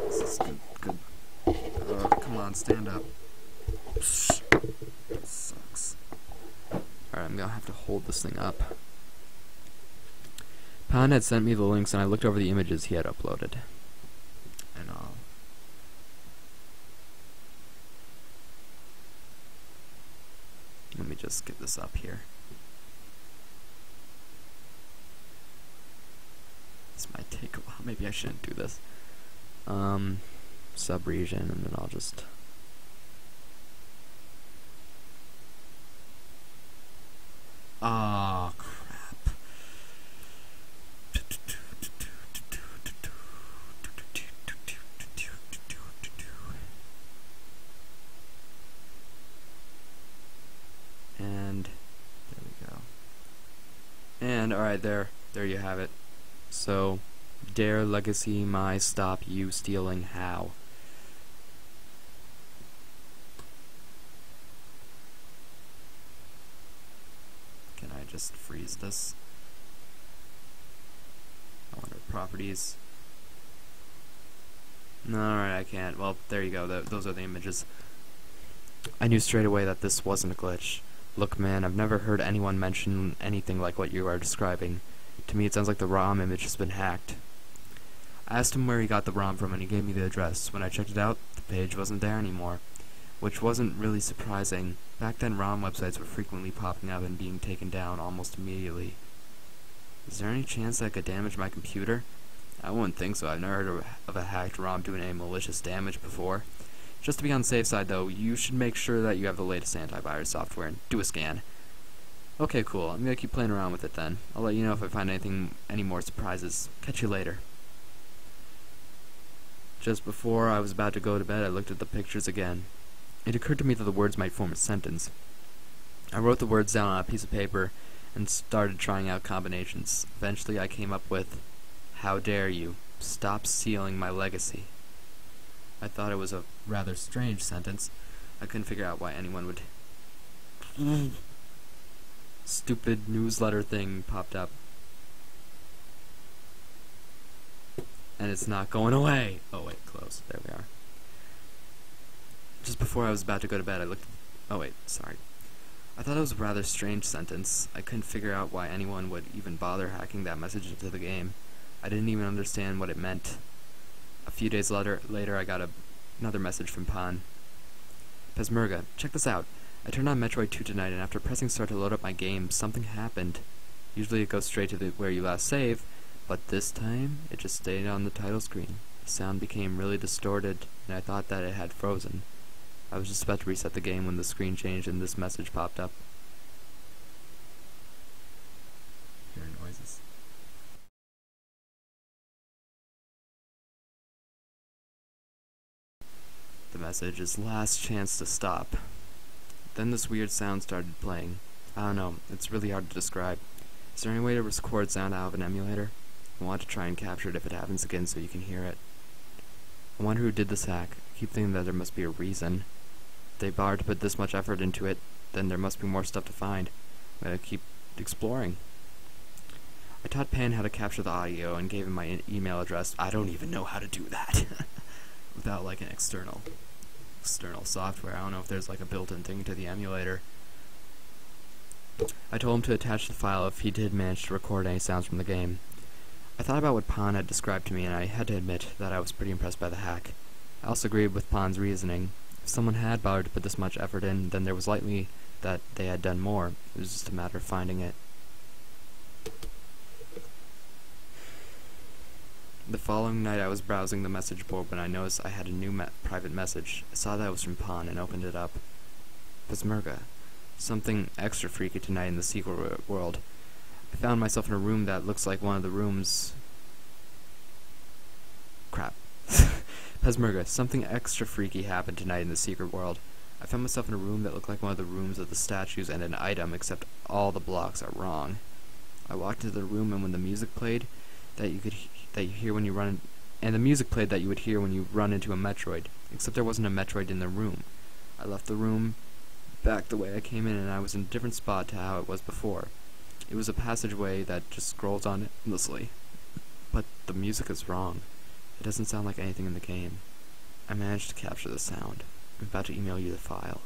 Speaker 1: This is good. Come on, stand up. That sucks. Alright, I'm gonna have to hold this thing up. Pan had sent me the links and I looked over the images he had uploaded. And me just get this up here. This might take a while. Maybe I shouldn't do this. Sub-region, and then I'll just... Ah, crap. And there we go. And alright, there you have it. So, dare legacy my stop you stealing how? Can I just freeze this? I wonder properties. No, alright, I can't. Well, there you go. Those are the images. I knew straight away that this wasn't a glitch. Look, man, I've never heard anyone mention anything like what you are describing. To me, it sounds like the ROM image has been hacked. I asked him where he got the ROM from, and he gave me the address. When I checked it out, the page wasn't there anymore, which wasn't really surprising. Back then, ROM websites were frequently popping up and being taken down almost immediately. Is there any chance that could damage my computer? I wouldn't think so. I've never heard of a hacked ROM doing any malicious damage before. Just to be on the safe side, though, you should make sure that you have the latest antivirus software and do a scan. Okay, cool. I'm gonna keep playing around with it then. I'll let you know if I find any more surprises. Catch you later. Just before I was about to go to bed, I looked at the pictures again. It occurred to me that the words might form a sentence. I wrote the words down on a piece of paper and started trying out combinations. Eventually I came up with, "How dare you? Stop stealing my legacy." I thought it was a rather strange sentence. I couldn't figure out why anyone would... Stupid newsletter thing popped up. And it's not going away! Oh wait, close. There we are. Just before I was about to go to bed, I looked... Oh wait, sorry. I thought it was a rather strange sentence. I couldn't figure out why anyone would even bother hacking that message into the game. I didn't even understand what it meant. A few days later I got another message from Pan. Pesmerga, check this out. I turned on Metroid 2 tonight, and after pressing start to load up my game, something happened. Usually it goes straight to where you last save, but this time, it just stayed on the title screen. The sound became really distorted, and I thought that it had frozen. I was just about to reset the game when the screen changed and this message popped up. Hear noises. The message is last chance to stop. Then this weird sound started playing. I don't know, it's really hard to describe. Is there any way to record sound out of an emulator? I want to try and capture it if it happens again so you can hear it. I wonder who did this hack. I keep thinking that there must be a reason. If they bothered to put this much effort into it, then there must be more stuff to find. I'm gonna keep exploring. I taught Pan how to capture the audio and gave him my email address. I don't even know how to do that without like an external software. I don't know if there's like a built-in thing to the emulator. I told him to attach the file if he did manage to record any sounds from the game. I thought about what Pan had described to me, and I had to admit that I was pretty impressed by the hack. I also agreed with Pan's reasoning. If someone had bothered to put this much effort in, then there was likely that they had done more. It was just a matter of finding it. The following night I was browsing the message board when I noticed I had a new private message. I saw that it was from Pan and opened it up. Pesmerga. Something extra freaky tonight in the secret world. I found myself in a room that looks like one of the rooms... Crap. Pesmerga. Something extra freaky happened tonight in the secret world. I found myself in a room that looked like one of the rooms of the statues and an item, except all the blocks are wrong. I walked into the room, and when the music played, that you hear when you run, and the music played that you would hear when you run into a Metroid, except there wasn't a Metroid in the room. I left the room back the way I came in, and I was in a different spot to how it was before. It was a passageway that just scrolls on endlessly. But the music is wrong. It doesn't sound like anything in the game. I managed to capture the sound. I'm about to email you the file.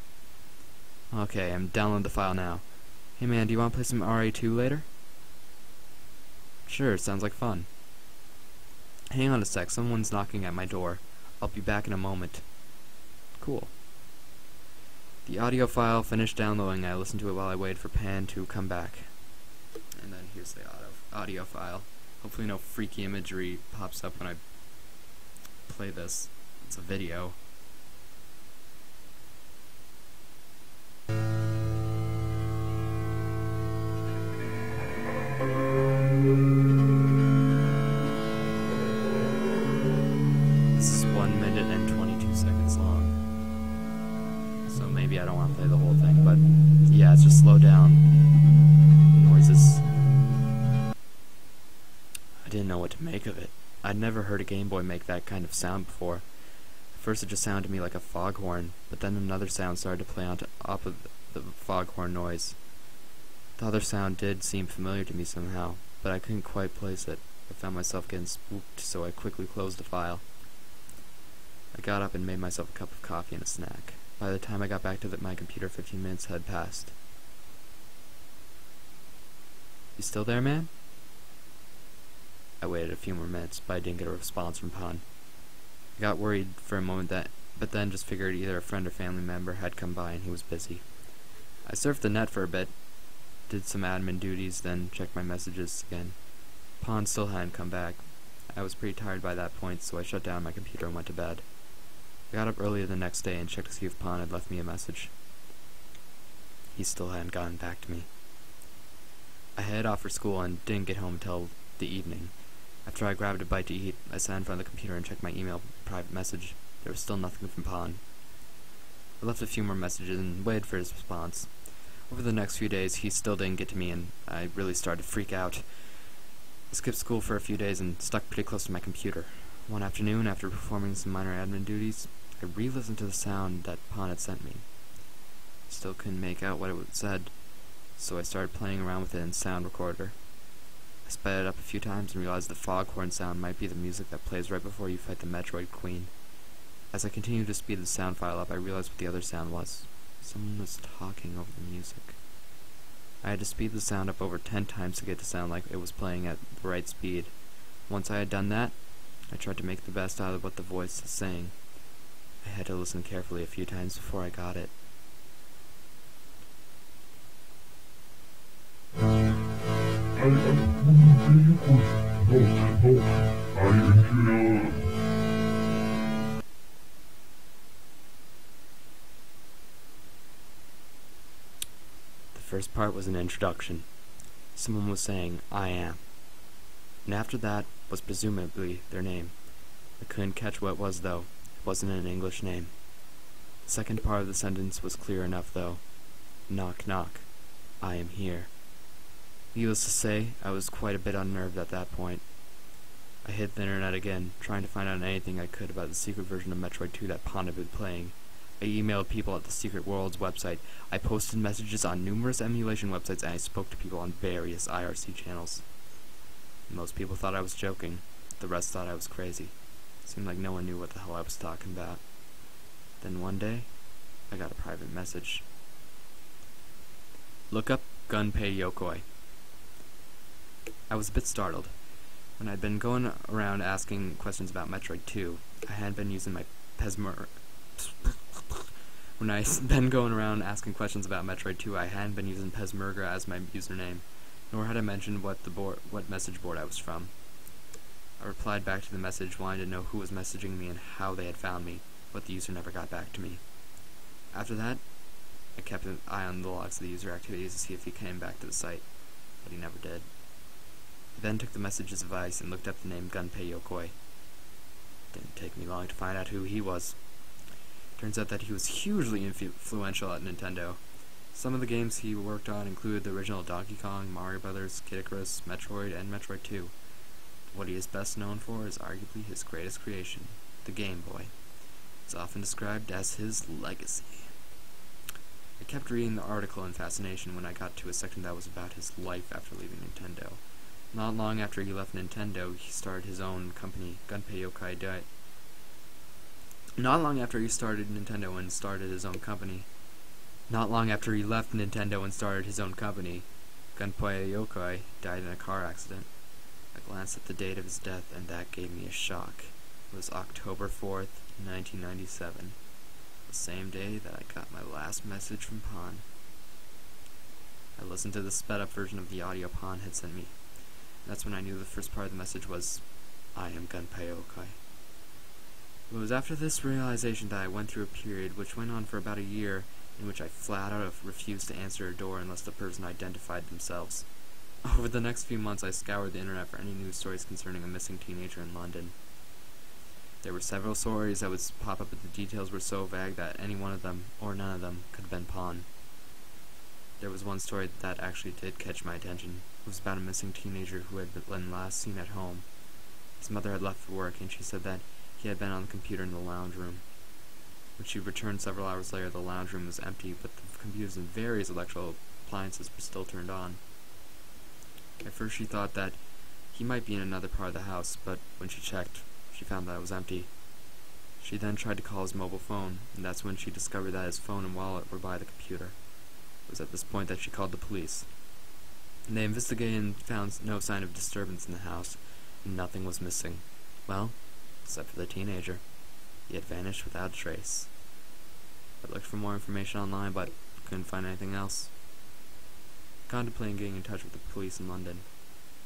Speaker 1: Okay, I'm downloading the file now. Hey man, do you want to play some RA2 later? Sure, sounds like fun. Hang on a sec, someone's knocking at my door. I'll be back in a moment. Cool. The audio file finished downloading. I listened to it while I waited for Pan to come back. And then here's the audio file. Hopefully no freaky imagery pops up when I play this. It's a video. This is 1 minute and 22 seconds long. So maybe I don't want to play the whole thing, but yeah, it's just slow down. Noises. I didn't know what to make of it. I'd never heard a Game Boy make that kind of sound before. At first it just sounded to me like a foghorn, but then another sound started to play on top of the foghorn noise. The other sound did seem familiar to me somehow, but I couldn't quite place it. I found myself getting spooked, so I quickly closed the file. I got up and made myself a cup of coffee and a snack. By the time I got back to my computer, 15 minutes had passed. You still there, man? I waited a few more minutes, but I didn't get a response from Pan. I got worried for a moment but then just figured either a friend or family member had come by and he was busy. I surfed the net for a bit, did some admin duties, then checked my messages again. Pan still hadn't come back. I was pretty tired by that point, so I shut down my computer and went to bed. I got up early the next day and checked to see if Pan had left me a message. He still hadn't gotten back to me. I headed off for school and didn't get home until the evening. After I grabbed a bite to eat, I sat in front of the computer and checked my email private message. There was still nothing from Pan. I left a few more messages and waited for his response. Over the next few days, he still didn't get to me, and I really started to freak out. I skipped school for a few days and stuck pretty close to my computer. One afternoon, after performing some minor admin duties, I re-listened to the sound that Pan had sent me. Still couldn't make out what it said, so I started playing around with it in Sound Recorder. I sped it up a few times and realized the foghorn sound might be the music that plays right before you fight the Metroid Queen. As I continued to speed the sound file up, I realized what the other sound was. Someone was talking over the music. I had to speed the sound up over 10 times to get it to sound like it was playing at the right speed. Once I had done that, I tried to make the best out of what the voice was saying. I had to listen carefully a few times before I got it. The first part was an introduction. Someone was saying, "I am." And after that was presumably their name. I couldn't catch what it was, though. It wasn't an English name. The second part of the sentence was clear enough, though. "Knock, knock. I am here." Needless to say, I was quite a bit unnerved at that point. I hit the internet again, trying to find out anything I could about the secret version of Metroid 2 that Pan had been playing. I emailed people at the Secret Worlds website, I posted messages on numerous emulation websites, and I spoke to people on various IRC channels. Most people thought I was joking. The rest thought I was crazy. It seemed like no one knew what the hell I was talking about. Then one day, I got a private message. Look up Gunpei Yokoi. I was a bit startled. When I'd been going around asking questions about Metroid 2, I hadn't been using my Pesmer... When I'd been going around asking questions about Metroid 2, I hadn't been using Pesmerga as my username, nor had I mentioned what message board I was from. I replied back to the message wanting to know who was messaging me and how they had found me, but the user never got back to me. After that, I kept an eye on the logs of the user activities to see if he came back to the site, but he never did. I then took the message's advice and looked up the name Gunpei Yokoi. Didn't take me long to find out who he was. Turns out that he was hugely influential at Nintendo. Some of the games he worked on included the original Donkey Kong, Mario Brothers, Kid Icarus, Metroid, and Metroid 2. What he is best known for is arguably his greatest creation, the Game Boy. It's often described as his legacy. I kept reading the article in fascination when I got to a section that was about his life after leaving Nintendo. Not long after he left Nintendo, he started his own company, Gunpei Yokoi Not long after he started Nintendo and started his own company. Not long after he left Nintendo and started his own company, Gunpei Yokoi died in a car accident. I glanced at the date of his death, and that gave me a shock. It was October 4th, 1997. the same day that I got my last message from Pon. I listened to the sped up version of the audio Pon had sent me. That's when I knew the first part of the message was, "I am Gunpei Okai." It was after this realization that I went through a period which went on for about a year, in which I flat out refused to answer a door unless the person identified themselves. Over the next few months, I scoured the internet for any news stories concerning a missing teenager in London. There were several stories that would pop up, but the details were so vague that any one of them, or none of them, could have been Pon. There was one story that actually did catch my attention. It was about a missing teenager who had been last seen at home. His mother had left for work, and she said that he had been on the computer in the lounge room. When she returned several hours later, the lounge room was empty, but the computers and various electrical appliances were still turned on. At first she thought that he might be in another part of the house, but when she checked, she found that it was empty. She then tried to call his mobile phone, and that's when she discovered that his phone and wallet were by the computer. It was at this point that she called the police. And they investigated and found no sign of disturbance in the house, and nothing was missing. Well, except for the teenager. He had vanished without a trace. I looked for more information online, but couldn't find anything else. Contemplating getting in touch with the police in London.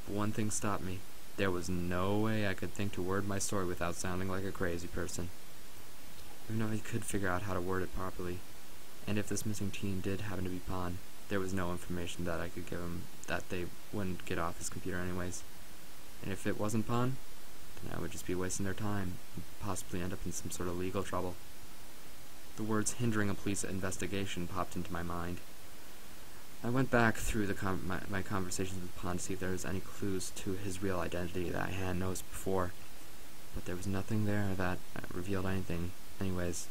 Speaker 1: But one thing stopped me. There was no way I could think to word my story without sounding like a crazy person. Even though I could figure out how to word it properly. And if this missing teen did happen to be Pon, there was no information that I could give him that they wouldn't get off his computer anyways. And if it wasn't Pon, then I would just be wasting their time and possibly end up in some sort of legal trouble. The words hindering a police investigation popped into my mind. I went back through my conversations with Pon to see if there was any clues to his real identity that I hadn't noticed before, but there was nothing there that revealed anything. Anyways,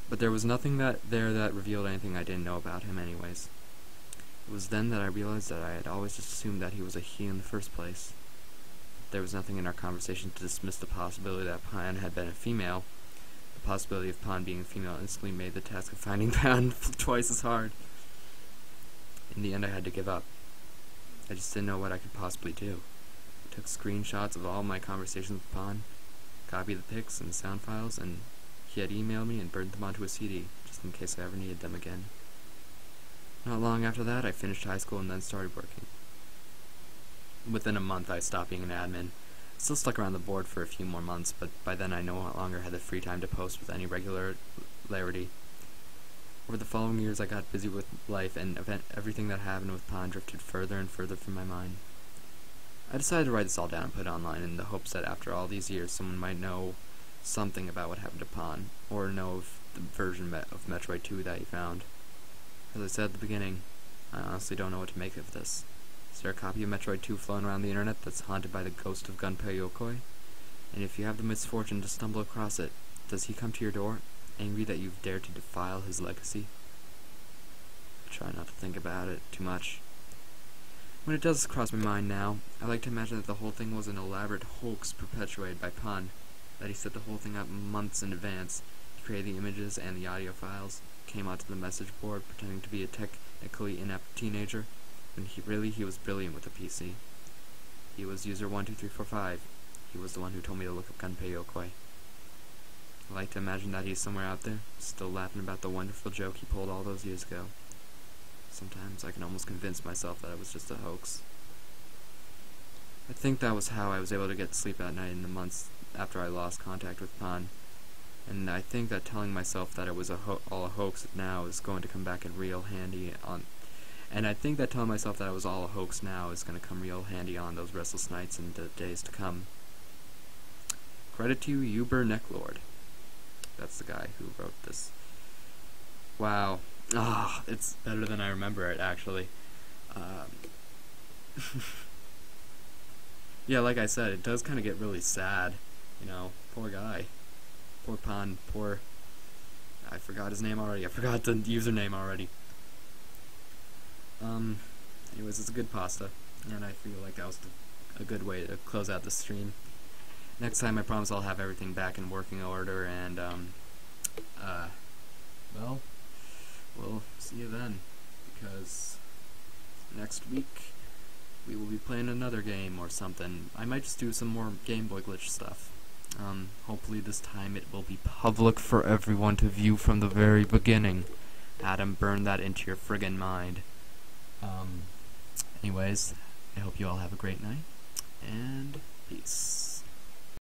Speaker 1: but there was nothing that revealed anything I didn't know about him anyways. It was then that I realized that I had always just assumed that he was a he in the first place. There was nothing in our conversation to dismiss the possibility that Pon had been a female. The possibility of Pon being a female instantly made the task of finding Pon twice as hard. In the end, I had to give up. I just didn't know what I could possibly do. I took screenshots of all my conversations with Pon, copied the pics and sound files, and he had emailed me and burned them onto a CD, just in case I ever needed them again. Not long after that, I finished high school and then started working. Within a month, I stopped being an admin. Still stuck around the board for a few more months, but by then I no longer had the free time to post with any regularity. Over the following years, I got busy with life, and everything that happened with Pon drifted further and further from my mind. I decided to write this all down and put it online in the hopes that after all these years, someone might know something about what happened to Pon, or know of the version of Metroid 2 that he found. As I said at the beginning, I honestly don't know what to make of this. Is there a copy of Metroid 2 floating around the internet that's haunted by the ghost of Gunpei Yokoi? And if you have the misfortune to stumble across it, does he come to your door, angry that you've dared to defile his legacy? I try not to think about it too much. When it does cross my mind now, I like to imagine that the whole thing was an elaborate hoax perpetuated by Pon, that he set the whole thing up months in advance. He created the images and the audio files, came onto the message board pretending to be a technically inept teenager, when he was brilliant with a PC. He was user 12345. He was the one who told me to look up Gunpei Yokoi. I like to imagine that he's somewhere out there, still laughing about the wonderful joke he pulled all those years ago. Sometimes I can almost convince myself that it was just a hoax. I think that was how I was able to get sleep at night in the months after I lost contact with Pon. And I think that telling myself that it was all a hoax now is going to come back in real handy on... And I think that telling myself that it was all a hoax now is going to come real handy on those restless nights and the days to come. Credit to Uber Necklord. That's the guy who wrote this. Wow. It's better than I remember it, actually. Yeah, like I said, it does kind of get really sad. You know, poor guy. Poor Pon. I forgot his name already. I forgot the username already. Anyways, it's a good pasta, and I feel like that was a good way to close out the stream. Next time, I promise I'll have everything back in working order, and, well, we'll see you then, because next week we will be playing another game or something. I might just do some more Game Boy Glitch stuff. Hopefully this time it will be public for everyone to view from the very beginning. Adam, burn that into your friggin' mind. Anyways, I hope you all have a great night, and peace.